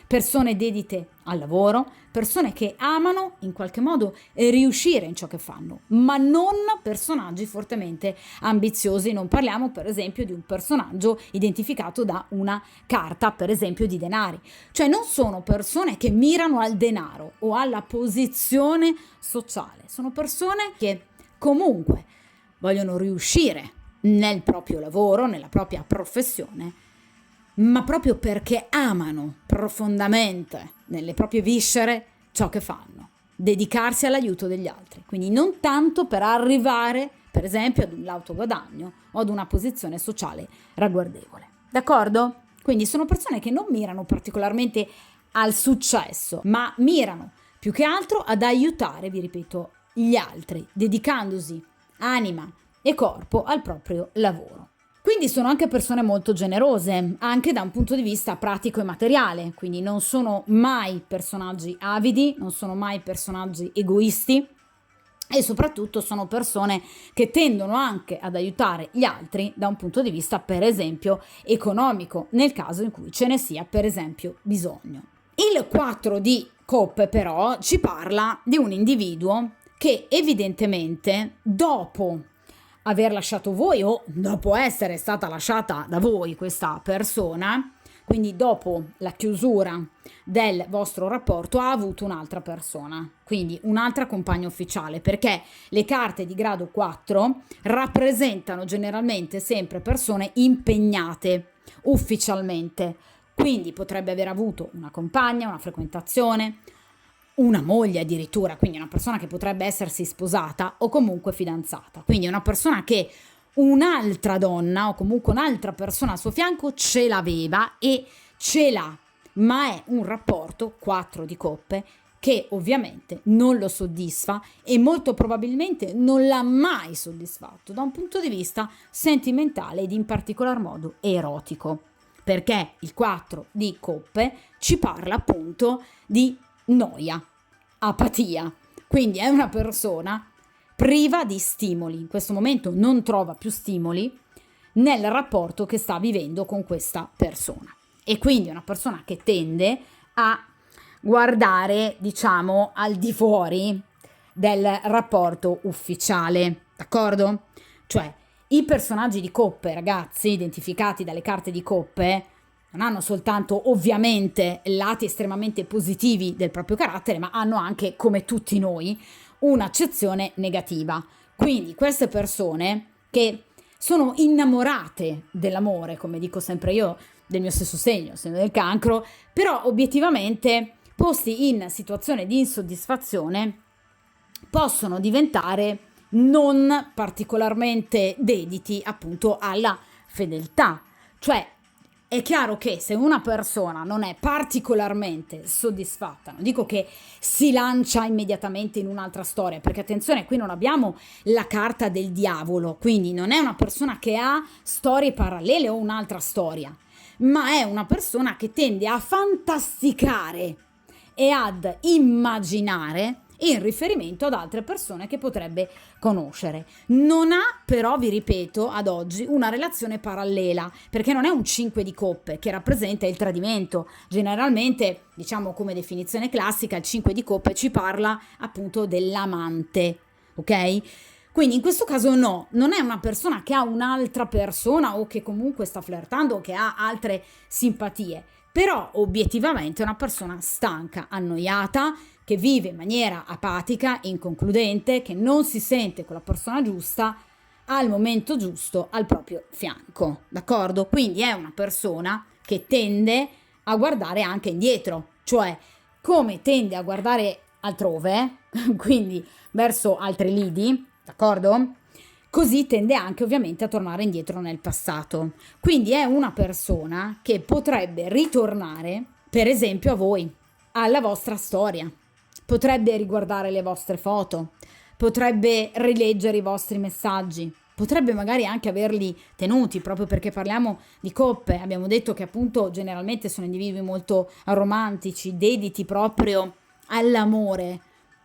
Persone dedite al lavoro, persone che amano in qualche modo riuscire in ciò che fanno, ma non personaggi fortemente ambiziosi. Non parliamo per esempio di un personaggio identificato da una carta, per esempio di denari. Cioè non sono persone che mirano al denaro o alla posizione sociale, sono persone che comunque vogliono riuscire nel proprio lavoro, nella propria professione, ma proprio perché amano profondamente nelle proprie viscere ciò che fanno, dedicarsi all'aiuto degli altri, quindi non tanto per arrivare per esempio ad un lauto guadagno o ad una posizione sociale ragguardevole, d'accordo? Quindi sono persone che non mirano particolarmente al successo, ma mirano più che altro ad aiutare, vi ripeto, gli altri, dedicandosi anima e corpo al proprio lavoro. Quindi sono anche persone molto generose, anche da un punto di vista pratico e materiale, quindi non sono mai personaggi avidi, non sono mai personaggi egoisti e soprattutto sono persone che tendono anche ad aiutare gli altri da un punto di vista, per esempio, economico, nel caso in cui ce ne sia, per esempio, bisogno. Il 4 di coppe però ci parla di un individuo che evidentemente dopo aver lasciato voi o dopo essere stata lasciata da voi questa persona, quindi dopo la chiusura del vostro rapporto, ha avuto un'altra persona, quindi un'altra compagna ufficiale, perché le carte di grado 4 rappresentano generalmente sempre persone impegnate ufficialmente, quindi potrebbe aver avuto una compagna, una frequentazione, una moglie addirittura, quindi una persona che potrebbe essersi sposata o comunque fidanzata, quindi una persona che un'altra donna o comunque un'altra persona al suo fianco ce l'aveva e ce l'ha, ma è un rapporto 4 di coppe che ovviamente non lo soddisfa e molto probabilmente non l'ha mai soddisfatto da un punto di vista sentimentale ed in particolar modo erotico, perché il 4 di coppe ci parla appunto di noia, apatia, quindi è una persona priva di stimoli, in questo momento non trova più stimoli nel rapporto che sta vivendo con questa persona e quindi è una persona che tende a guardare, diciamo, al di fuori del rapporto ufficiale, d'accordo? Cioè, i personaggi di coppe, ragazzi, identificati dalle carte di coppe, non hanno soltanto ovviamente lati estremamente positivi del proprio carattere, ma hanno anche, come tutti noi, un'accezione negativa. Quindi queste persone che sono innamorate dell'amore, come dico sempre io, del mio stesso segno del cancro, però obiettivamente posti in situazione di insoddisfazione possono diventare non particolarmente dediti appunto alla fedeltà. Cioè è chiaro che se una persona non è particolarmente soddisfatta, non dico che si lancia immediatamente in un'altra storia, perché attenzione, qui non abbiamo la carta del diavolo, quindi non è una persona che ha storie parallele o un'altra storia, ma è una persona che tende a fantasticare e ad immaginare in riferimento ad altre persone che potrebbe conoscere. Non ha però, vi ripeto, ad oggi una relazione parallela, perché non è un 5 di coppe che rappresenta il tradimento. Generalmente, diciamo come definizione classica, il 5 di coppe ci parla appunto dell'amante, ok? Quindi in questo caso no, non è una persona che ha un'altra persona o che comunque sta flirtando o che ha altre simpatie, però obiettivamente è una persona stanca, annoiata, che vive in maniera apatica, inconcludente, che non si sente con la persona giusta al momento giusto al proprio fianco, d'accordo? Quindi è una persona che tende a guardare anche indietro, cioè come tende a guardare altrove, quindi verso altri lidi, d'accordo? Così tende anche ovviamente a tornare indietro nel passato. Quindi è una persona che potrebbe ritornare, per esempio, a voi, alla vostra storia. Potrebbe riguardare le vostre foto, potrebbe rileggere i vostri messaggi, potrebbe magari anche averli tenuti, proprio perché parliamo di coppe. Abbiamo detto che appunto generalmente sono individui molto romantici, dediti proprio all'amore.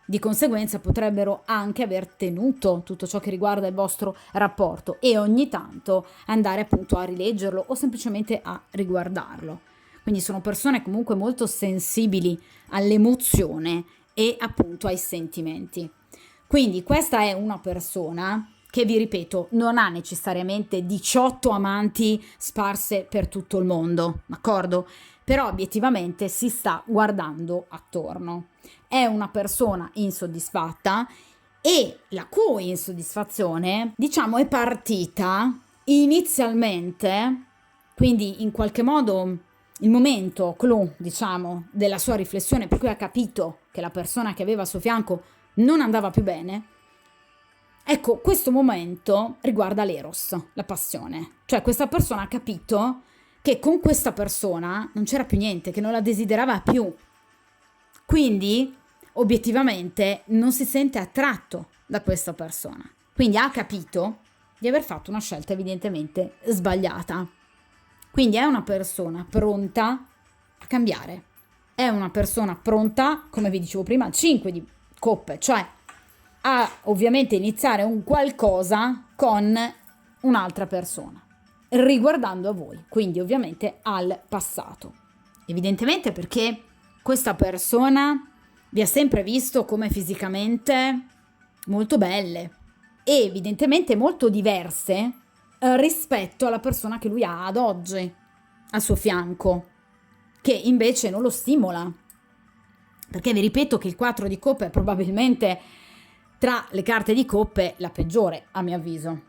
Di conseguenza potrebbero anche aver tenuto tutto ciò che riguarda il vostro rapporto e ogni tanto andare appunto a rileggerlo o semplicemente a riguardarlo. Quindi sono persone comunque molto sensibili all'emozione e appunto ai sentimenti. Quindi questa è una persona che, vi ripeto, non ha necessariamente 18 amanti sparse per tutto il mondo, d'accordo? Però obiettivamente si sta guardando attorno. È una persona insoddisfatta e la cui insoddisfazione, diciamo, è partita inizialmente, quindi in qualche modo il momento clou, diciamo, della sua riflessione, per cui ha capito che la persona che aveva al suo fianco non andava più bene. Ecco, questo momento riguarda l'eros, la passione. Cioè questa persona ha capito che con questa persona non c'era più niente, che non la desiderava più. Quindi, obiettivamente, non si sente attratto da questa persona. Quindi ha capito di aver fatto una scelta evidentemente sbagliata. Quindi è una persona pronta a cambiare. È una persona pronta, come vi dicevo prima, 5 di coppe, cioè a ovviamente iniziare un qualcosa con un'altra persona, riguardando a voi, quindi ovviamente al passato. Evidentemente perché questa persona vi ha sempre visto come fisicamente molto belle e evidentemente molto diverse rispetto alla persona che lui ha ad oggi al suo fianco, che invece non lo stimola. Perché vi ripeto che il 4 di coppe è probabilmente tra le carte di coppe la peggiore, a mio avviso,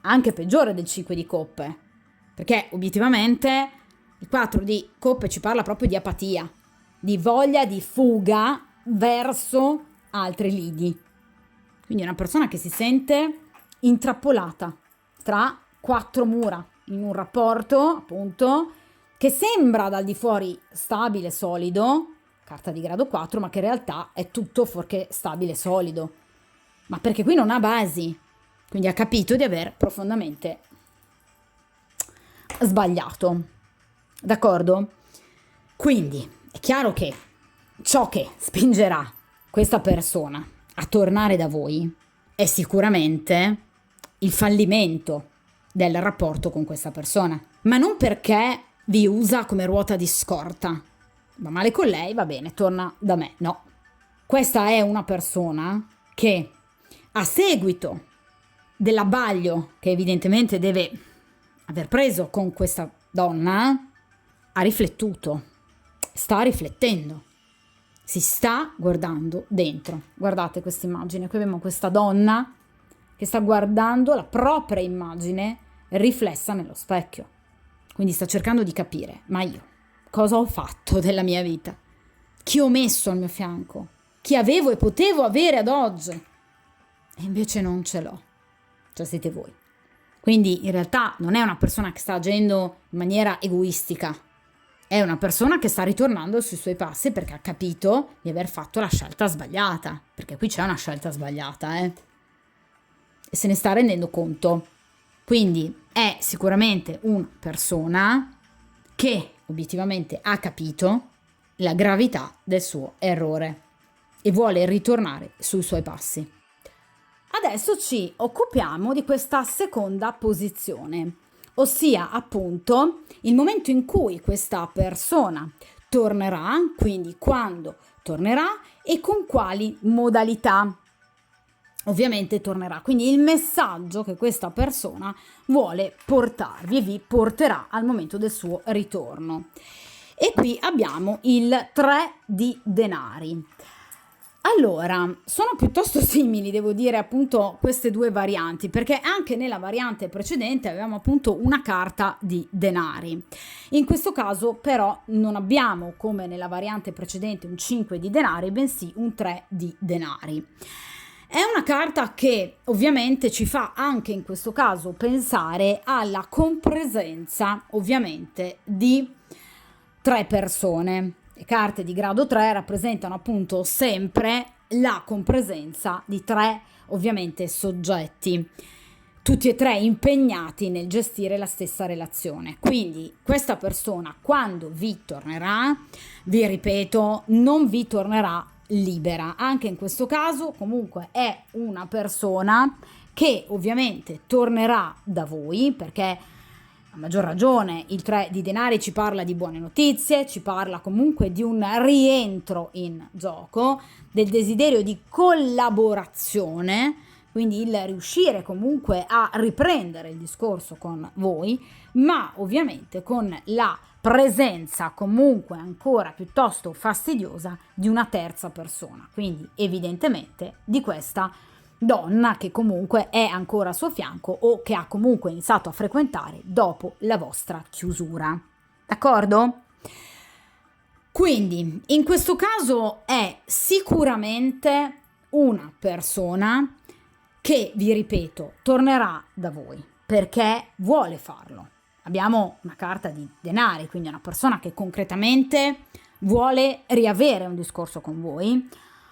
anche peggiore del 5 di coppe, perché obiettivamente il 4 di coppe ci parla proprio di apatia, di voglia di fuga verso altri lidi. Quindi è una persona che si sente intrappolata tra 4 mura in un rapporto, appunto, che sembra dal di fuori stabile, solido, carta di grado 4, ma che in realtà è tutto fuorché stabile e solido. Ma perché qui non ha basi, quindi ha capito di aver profondamente sbagliato, d'accordo? Quindi è chiaro che ciò che spingerà questa persona a tornare da voi è sicuramente il fallimento del rapporto con questa persona, ma non perché vi usa come ruota di scorta, va male con lei, va bene, torna da me. No, questa è una persona che a seguito dell'abbaglio che evidentemente deve aver preso con questa donna, ha riflettuto, sta riflettendo, si sta guardando dentro. Guardate questa immagine, qui abbiamo questa donna che sta guardando la propria immagine riflessa nello specchio. Quindi sta cercando di capire, ma io cosa ho fatto della mia vita? Chi ho messo al mio fianco? Chi avevo e potevo avere ad oggi? E invece non ce l'ho. Cioè siete voi. Quindi in realtà non è una persona che sta agendo in maniera egoistica, è una persona che sta ritornando sui suoi passi perché ha capito di aver fatto la scelta sbagliata, perché qui c'è una scelta sbagliata, e se ne sta rendendo conto. Quindi è sicuramente una persona che obiettivamente ha capito la gravità del suo errore e vuole ritornare sui suoi passi. Adesso ci occupiamo di questa seconda posizione, ossia appunto il momento in cui questa persona tornerà, quindi quando tornerà e con quali modalità ovviamente tornerà. Quindi il messaggio che questa persona vuole portarvi e vi porterà al momento del suo ritorno. E qui abbiamo il 3 di denari. Allora, sono piuttosto simili, devo dire, appunto queste due varianti, perché anche nella variante precedente avevamo appunto una carta di denari. In questo caso però non abbiamo, come nella variante precedente, un 5 di denari, bensì un 3 di denari. È una carta che ovviamente ci fa anche in questo caso pensare alla compresenza ovviamente di 3 persone. Le carte di grado 3 rappresentano appunto sempre la compresenza di 3 ovviamente soggetti, tutti e 3 impegnati nel gestire la stessa relazione. Quindi questa persona quando vi tornerà, vi ripeto, non vi tornerà libera. Anche in questo caso comunque è una persona che ovviamente tornerà da voi, perché a maggior ragione il 3 di denari ci parla di buone notizie, ci parla comunque di un rientro in gioco, del desiderio di collaborazione, quindi il riuscire comunque a riprendere il discorso con voi, ma ovviamente con la presenza comunque ancora piuttosto fastidiosa di una terza persona, quindi evidentemente di questa donna che comunque è ancora a suo fianco o che ha comunque iniziato a frequentare dopo la vostra chiusura. D'accordo? Quindi in questo caso è sicuramente una persona che, vi ripeto, tornerà da voi perché vuole farlo. Abbiamo una carta di denari, quindi una persona che concretamente vuole riavere un discorso con voi,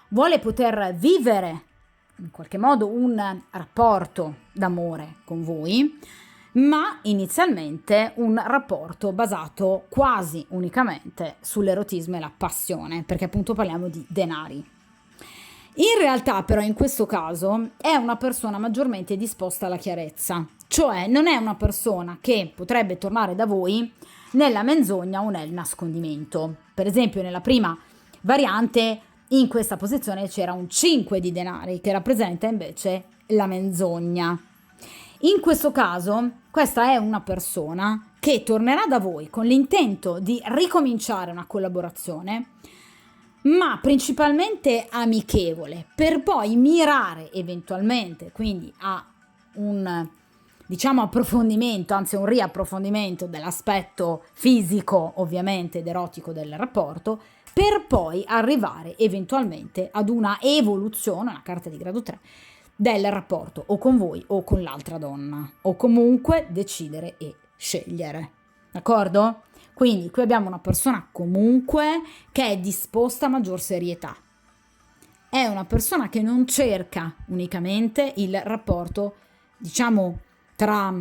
vuole poter vivere in qualche modo un rapporto d'amore con voi, ma inizialmente un rapporto basato quasi unicamente sull'erotismo e la passione, perché appunto parliamo di denari. In realtà però in questo caso è una persona maggiormente disposta alla chiarezza, cioè non è una persona che potrebbe tornare da voi nella menzogna o nel nascondimento. Per esempio nella prima variante in questa posizione c'era un 5 di denari che rappresenta invece la menzogna. In questo caso questa è una persona che tornerà da voi con l'intento di ricominciare una collaborazione, ma principalmente amichevole, per poi mirare eventualmente quindi a un approfondimento, anzi un riapprofondimento dell'aspetto fisico ovviamente ed erotico del rapporto, per poi arrivare eventualmente ad una evoluzione, una carta di grado 3, del rapporto o con voi o con l'altra donna, o comunque decidere e scegliere. D'accordo? Quindi qui abbiamo una persona comunque che è disposta a maggior serietà. È una persona che non cerca unicamente il rapporto, tra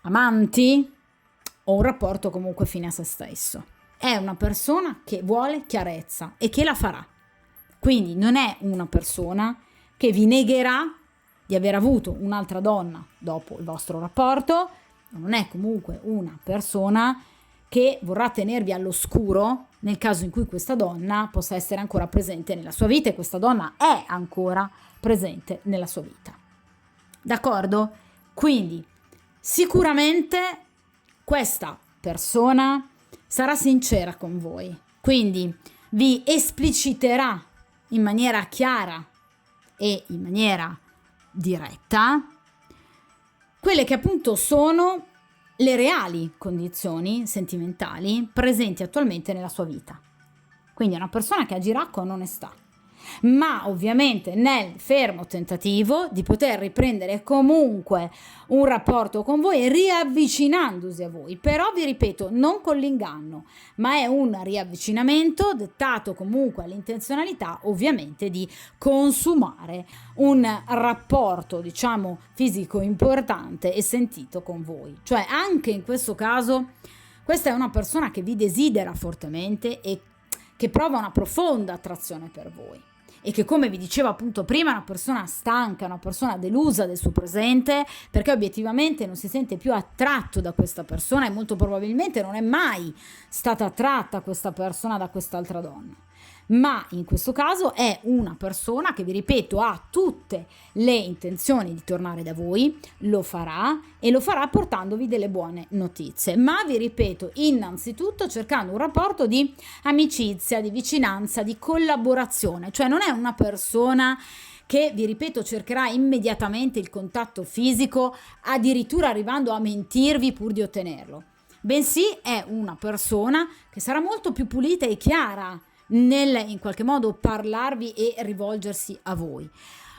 amanti o un rapporto comunque fine a se stesso. È una persona che vuole chiarezza e che la farà. Quindi non è una persona che vi negherà di aver avuto un'altra donna dopo il vostro rapporto, non è comunque una persona che vorrà tenervi all'oscuro nel caso in cui questa donna possa essere ancora presente nella sua vita, e questa donna è ancora presente nella sua vita. D'accordo? Quindi sicuramente questa persona sarà sincera con voi, quindi vi espliciterà in maniera chiara e in maniera diretta quelle che appunto sono le reali condizioni sentimentali presenti attualmente nella sua vita. Quindi è una persona che agirà con onestà, ma ovviamente nel fermo tentativo di poter riprendere comunque un rapporto con voi, riavvicinandosi a voi. Però vi ripeto, non con l'inganno, ma è un riavvicinamento dettato comunque all'intenzionalità ovviamente di consumare un rapporto, diciamo, fisico importante e sentito con voi. Cioè anche in questo caso questa è una persona che vi desidera fortemente e che prova una profonda attrazione per voi, e che, come vi dicevo appunto prima, è una persona stanca, una persona delusa del suo presente, perché obiettivamente non si sente più attratto da questa persona e molto probabilmente non è mai stata attratta questa persona da quest'altra donna. Ma in questo caso è una persona che, vi ripeto, ha tutte le intenzioni di tornare da voi, lo farà e lo farà portandovi delle buone notizie, ma vi ripeto, innanzitutto cercando un rapporto di amicizia, di vicinanza, di collaborazione. Cioè non è una persona che, vi ripeto, cercherà immediatamente il contatto fisico, addirittura arrivando a mentirvi pur di ottenerlo, bensì è una persona che sarà molto più pulita e chiara nel in qualche modo parlarvi e rivolgersi a voi.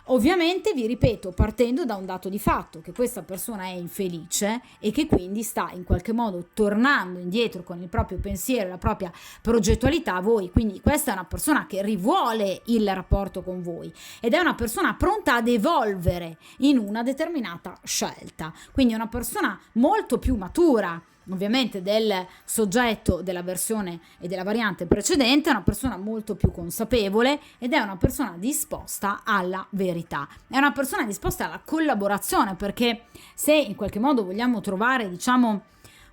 Ovviamente, vi ripeto, partendo da un dato di fatto, che questa persona è infelice e che quindi sta in qualche modo tornando indietro con il proprio pensiero e la propria progettualità a voi. Quindi questa è una persona che rivuole il rapporto con voi ed è una persona pronta ad evolvere in una determinata scelta. Quindi è una persona molto più matura ovviamente del soggetto della versione e della variante precedente, è una persona molto più consapevole ed è una persona disposta alla verità, è una persona disposta alla collaborazione, perché se in qualche modo vogliamo trovare, diciamo,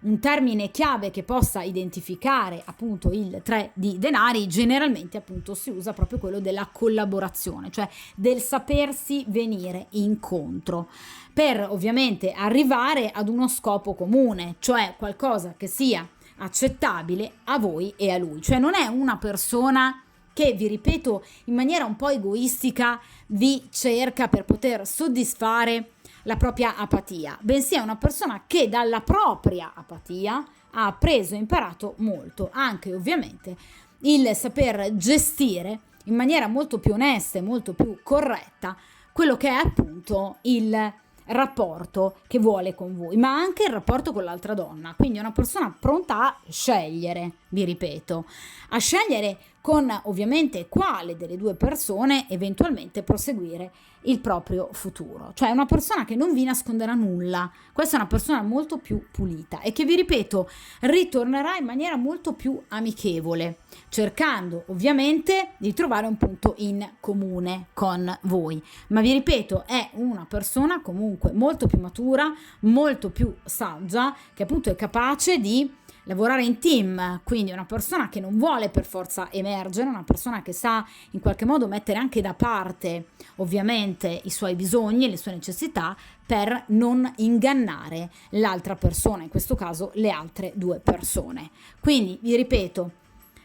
un termine chiave che possa identificare appunto il 3 di denari, generalmente appunto si usa proprio quello della collaborazione, cioè del sapersi venire incontro per ovviamente arrivare ad uno scopo comune, cioè qualcosa che sia accettabile a voi e a lui. Cioè non è una persona che, vi ripeto, in maniera un po' egoistica vi cerca per poter soddisfare la propria apatia, bensì è una persona che dalla propria apatia ha appreso e imparato molto, anche ovviamente il saper gestire in maniera molto più onesta e molto più corretta quello che è appunto il rapporto che vuole con voi, ma anche il rapporto con l'altra donna. Quindi è una persona pronta a scegliere, vi ripeto, a scegliere con ovviamente quale delle due persone eventualmente proseguire il proprio futuro. Cioè è una persona che non vi nasconderà nulla, questa è una persona molto più pulita e che, vi ripeto, ritornerà in maniera molto più amichevole, cercando ovviamente di trovare un punto in comune con voi. Ma vi ripeto, è una persona comunque molto più matura, molto più saggia, che appunto è capace di lavorare in team, quindi una persona che non vuole per forza emergere, una persona che sa in qualche modo mettere anche da parte ovviamente i suoi bisogni e le sue necessità per non ingannare l'altra persona, in questo caso le altre due persone. Quindi vi ripeto,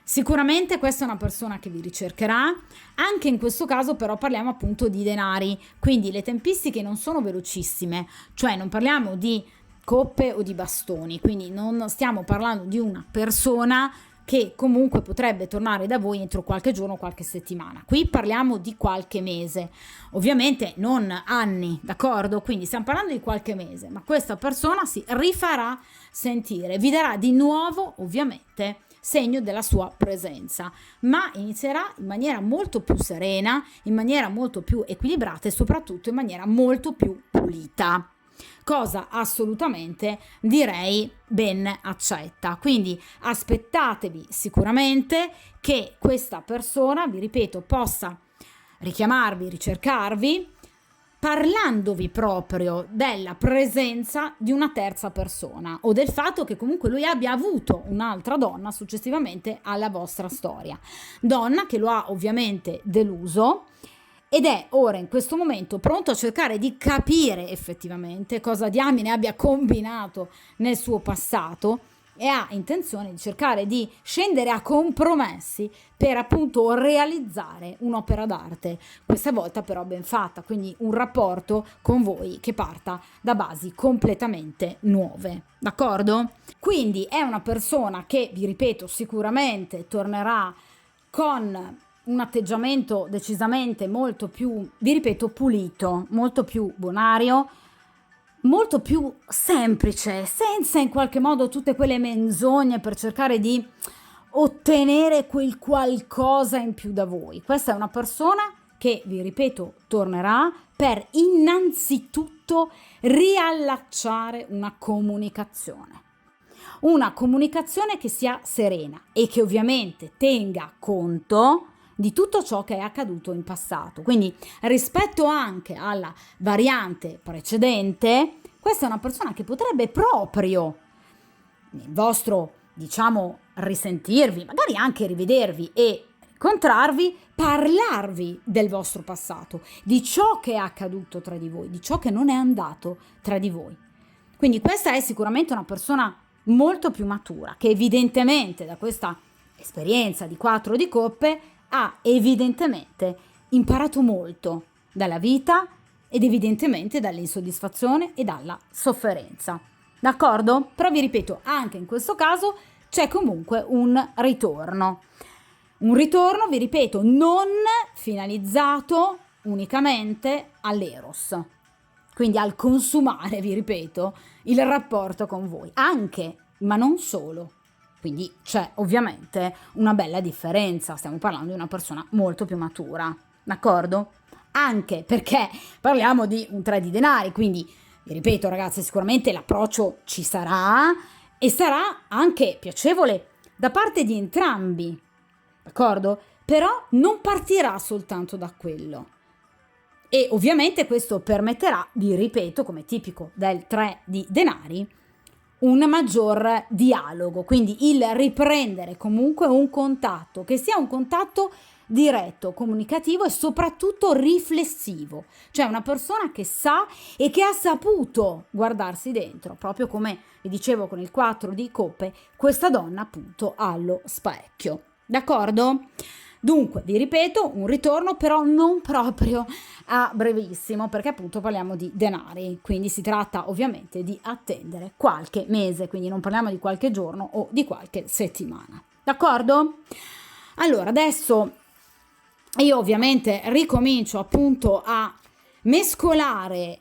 sicuramente questa è una persona che vi ricercherà, anche in questo caso però parliamo appunto di denari, quindi le tempistiche non sono velocissime, cioè non parliamo di coppe o di bastoni, quindi non stiamo parlando di una persona che comunque potrebbe tornare da voi entro qualche giorno, qualche settimana. Qui parliamo di qualche mese, ovviamente non anni, d'accordo? Quindi stiamo parlando di qualche mese, ma questa persona si rifarà sentire, vi darà di nuovo ovviamente segno della sua presenza, ma inizierà in maniera molto più serena, in maniera molto più equilibrata e soprattutto in maniera molto più pulita. Cosa assolutamente direi ben accetta. Quindi aspettatevi sicuramente che questa persona, vi ripeto, possa richiamarvi, ricercarvi, parlandovi proprio della presenza di una terza persona o del fatto che comunque lui abbia avuto un'altra donna successivamente alla vostra storia. Donna che lo ha ovviamente deluso ed è ora in questo momento pronto a cercare di capire effettivamente cosa diamine abbia combinato nel suo passato e ha intenzione di cercare di scendere a compromessi per appunto realizzare un'opera d'arte, questa volta però ben fatta, quindi un rapporto con voi che parta da basi completamente nuove, d'accordo? Quindi è una persona che, vi ripeto, sicuramente tornerà con un atteggiamento decisamente molto più, vi ripeto, pulito, molto più bonario, molto più semplice, senza in qualche modo tutte quelle menzogne per cercare di ottenere quel qualcosa in più da voi. Questa è una persona che, vi ripeto, tornerà per innanzitutto riallacciare una comunicazione. Una comunicazione che sia serena e che ovviamente tenga conto di tutto ciò che è accaduto in passato. Quindi rispetto anche alla variante precedente, questa è una persona che potrebbe proprio nel vostro, diciamo, risentirvi, magari anche rivedervi e incontrarvi, parlarvi del vostro passato, di ciò che è accaduto tra di voi, di ciò che non è andato tra di voi. Quindi questa è sicuramente una persona molto più matura, che evidentemente da questa esperienza di 4 di coppe ha evidentemente imparato molto dalla vita ed evidentemente dall'insoddisfazione e dalla sofferenza. D'accordo? Però vi ripeto, anche in questo caso c'è comunque un ritorno. Un ritorno, vi ripeto, non finalizzato unicamente all'eros, quindi al consumare, vi ripeto, il rapporto con voi, anche, ma non solo. Quindi c'è ovviamente una bella differenza, stiamo parlando di una persona molto più matura, d'accordo? Anche perché parliamo di un 3 di denari, quindi vi ripeto ragazzi, sicuramente l'approccio ci sarà e sarà anche piacevole da parte di entrambi, d'accordo? Però non partirà soltanto da quello. E ovviamente questo permetterà, vi ripeto, come tipico del 3 di denari, un maggior dialogo, quindi il riprendere comunque un contatto, che sia un contatto diretto, comunicativo e soprattutto riflessivo, cioè una persona che sa e che ha saputo guardarsi dentro, proprio come vi dicevo con il 4 di coppe, questa donna appunto allo specchio, d'accordo? Dunque, vi ripeto, un ritorno però non proprio a brevissimo, perché appunto parliamo di denari, quindi si tratta ovviamente di attendere qualche mese, quindi non parliamo di qualche giorno o di qualche settimana, d'accordo? Allora, adesso io ovviamente ricomincio appunto a mescolare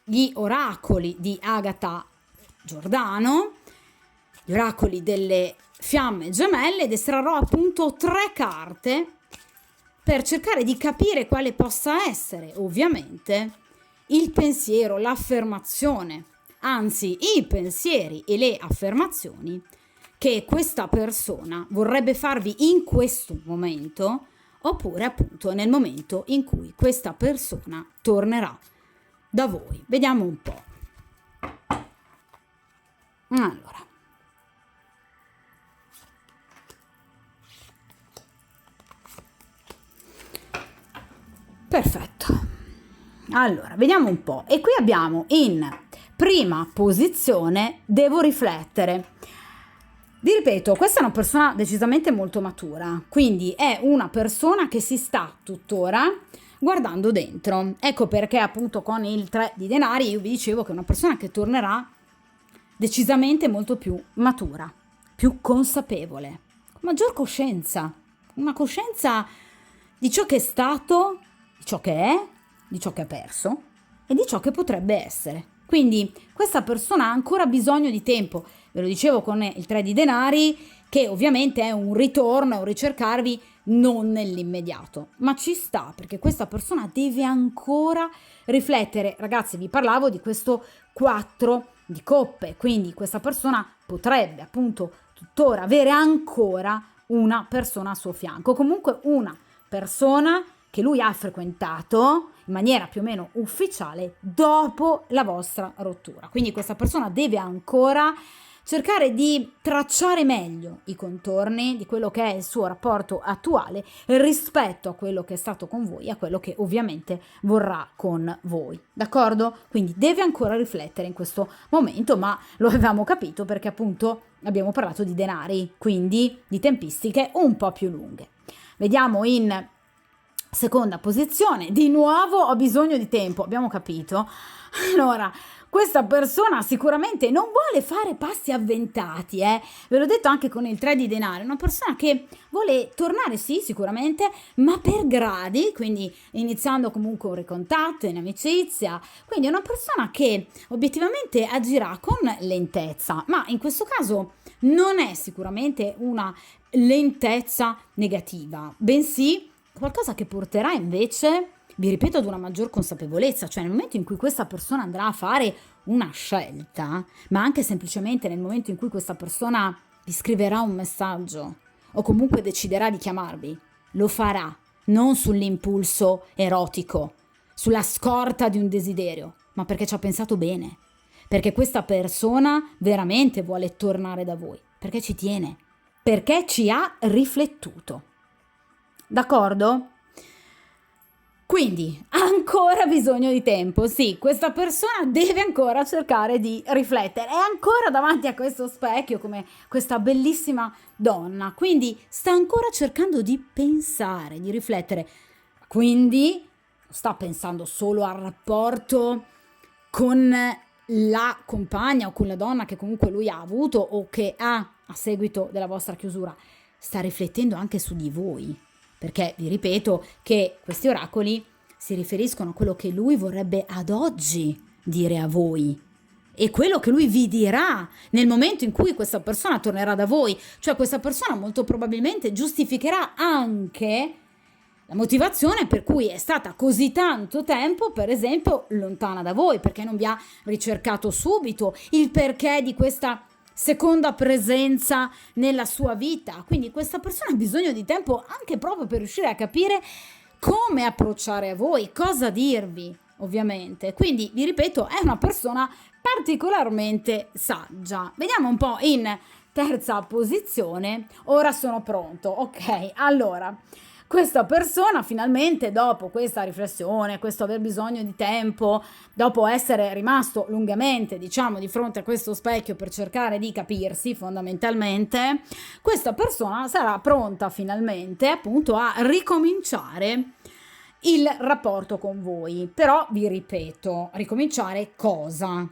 gli oracoli di Agata Giordano, gli oracoli delle fiamme gemelle, ed estrarrò appunto 3 carte per cercare di capire quale possa essere ovviamente il pensiero, l'affermazione, anzi i pensieri e le affermazioni che questa persona vorrebbe farvi in questo momento, oppure appunto nel momento in cui questa persona tornerà da voi. Vediamo un po'. Allora, perfetto. Allora, vediamo un po'. E qui abbiamo in prima posizione devo riflettere. Vi ripeto, questa è una persona decisamente molto matura, quindi è una persona che si sta tuttora guardando dentro. Ecco perché appunto con il 3 di denari io vi dicevo che è una persona che tornerà decisamente molto più matura, più consapevole, con maggior coscienza, una coscienza di ciò che è stato, di ciò che è, di ciò che ha perso e di ciò che potrebbe essere. Quindi questa persona ha ancora bisogno di tempo, ve lo dicevo con il 3 di denari, che ovviamente è un ritorno, è un ricercarvi non nell'immediato, ma ci sta perché questa persona deve ancora riflettere. Ragazzi, vi parlavo di questo 4 di coppe, quindi questa persona potrebbe appunto tuttora avere ancora una persona a suo fianco, comunque una persona che lui ha frequentato in maniera più o meno ufficiale dopo la vostra rottura. Quindi questa persona deve ancora cercare di tracciare meglio i contorni di quello che è il suo rapporto attuale rispetto a quello che è stato con voi, a quello che ovviamente vorrà con voi, d'accordo? Quindi deve ancora riflettere in questo momento, ma lo avevamo capito perché appunto abbiamo parlato di denari, quindi di tempistiche un po' più lunghe. Vediamo in seconda posizione, di nuovo ho bisogno di tempo, abbiamo capito. Allora, questa persona sicuramente non vuole fare passi avventati, ve l'ho detto anche con il 3 di denari, una persona che vuole tornare, sì, sicuramente, ma per gradi, quindi iniziando comunque un ricontatto in amicizia, quindi è una persona che obiettivamente agirà con lentezza, ma in questo caso non è sicuramente una lentezza negativa, bensì qualcosa che porterà invece, vi ripeto, ad una maggior consapevolezza, cioè nel momento in cui questa persona andrà a fare una scelta, ma anche semplicemente nel momento in cui questa persona vi scriverà un messaggio o comunque deciderà di chiamarvi, lo farà non sull'impulso erotico, sulla scorta di un desiderio, ma perché ci ha pensato bene, perché questa persona veramente vuole tornare da voi, perché ci tiene, perché ci ha riflettuto. D'accordo? Quindi ha ancora bisogno di tempo, sì, questa persona deve ancora cercare di riflettere, è ancora davanti a questo specchio come questa bellissima donna, quindi sta ancora cercando di pensare, di riflettere, quindi sta pensando solo al rapporto con la compagna o con la donna che comunque lui ha avuto o che ha a seguito della vostra chiusura, sta riflettendo anche su di voi. Perché vi ripeto che questi oracoli si riferiscono a quello che lui vorrebbe ad oggi dire a voi e quello che lui vi dirà nel momento in cui questa persona tornerà da voi. Cioè questa persona molto probabilmente giustificherà anche la motivazione per cui è stata così tanto tempo, per esempio, lontana da voi, perché non vi ha ricercato subito, il perché di questa seconda presenza nella sua vita. Quindi questa persona ha bisogno di tempo anche proprio per riuscire a capire come approcciare a voi, cosa dirvi, ovviamente. Quindi, vi ripeto, è una persona particolarmente saggia. Vediamo un po' in terza posizione. Ora sono pronto. Ok, allora, questa persona finalmente, dopo questa riflessione, questo aver bisogno di tempo, dopo essere rimasto lungamente, diciamo, di fronte a questo specchio per cercare di capirsi fondamentalmente, questa persona sarà pronta finalmente appunto a ricominciare il rapporto con voi. Però vi ripeto, ricominciare cosa?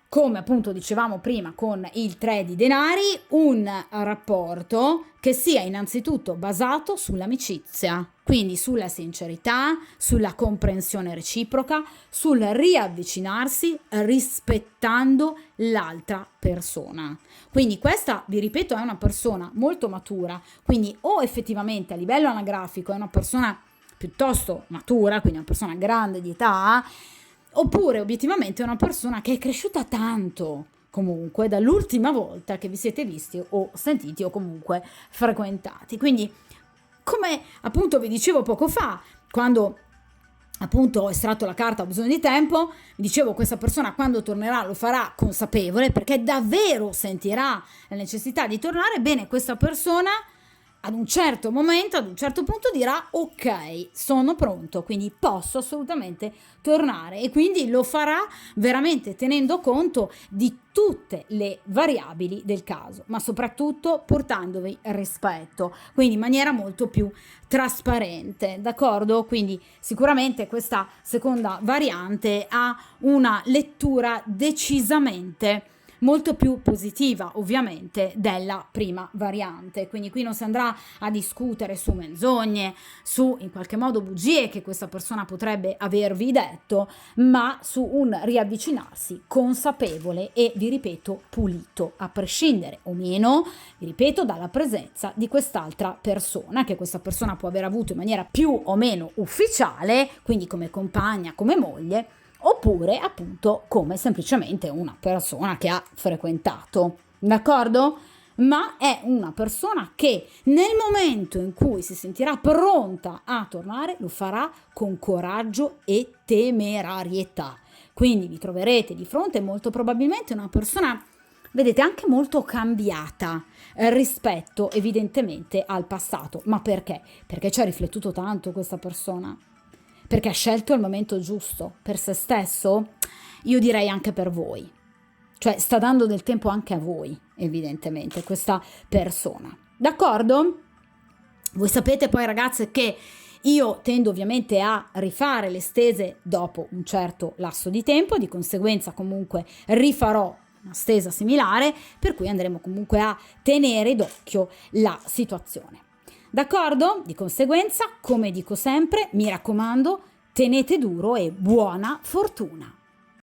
Come appunto dicevamo prima con il 3 di denari, un rapporto che sia innanzitutto basato sull'amicizia, quindi sulla sincerità, sulla comprensione reciproca, sul riavvicinarsi rispettando l'altra persona. Quindi questa, vi ripeto, è una persona molto matura, quindi o effettivamente a livello anagrafico è una persona piuttosto matura, quindi una persona grande di età, oppure obiettivamente è una persona che è cresciuta tanto comunque dall'ultima volta che vi siete visti o sentiti o comunque frequentati. Quindi, come appunto vi dicevo poco fa, quando appunto ho estratto la carta ho bisogno di tempo, vi dicevo questa persona quando tornerà lo farà consapevole perché davvero sentirà la necessità di tornare. Bene, questa persona ad un certo momento, ad un certo punto dirà ok, sono pronto, quindi posso assolutamente tornare, e quindi lo farà veramente tenendo conto di tutte le variabili del caso, ma soprattutto portandovi rispetto, quindi in maniera molto più trasparente, d'accordo? Quindi sicuramente questa seconda variante ha una lettura decisamente molto più positiva ovviamente della prima variante, quindi qui non si andrà a discutere su menzogne, su in qualche modo bugie che questa persona potrebbe avervi detto, ma su un riavvicinarsi consapevole e, vi ripeto, pulito, a prescindere o meno, vi ripeto, dalla presenza di quest'altra persona, che questa persona può aver avuto in maniera più o meno ufficiale, quindi come compagna, come moglie, oppure appunto come semplicemente una persona che ha frequentato, d'accordo? ma è una persona che nel momento in cui si sentirà pronta a tornare lo farà con coraggio e temerarietà. Quindi vi troverete di fronte molto probabilmente una persona, vedete, anche molto cambiata rispetto evidentemente al passato. Ma perché? Perché ci ha riflettuto tanto questa persona, perché ha scelto il momento giusto per se stesso, io direi anche per voi. Cioè sta dando del tempo anche a voi, evidentemente, questa persona. D'accordo? Voi sapete poi, ragazze, che io tendo ovviamente a rifare le stese dopo un certo lasso di tempo, di conseguenza comunque rifarò una stesa similare, per cui andremo comunque a tenere d'occhio la situazione. D'accordo? Di conseguenza, come dico sempre, mi raccomando, tenete duro e buona fortuna!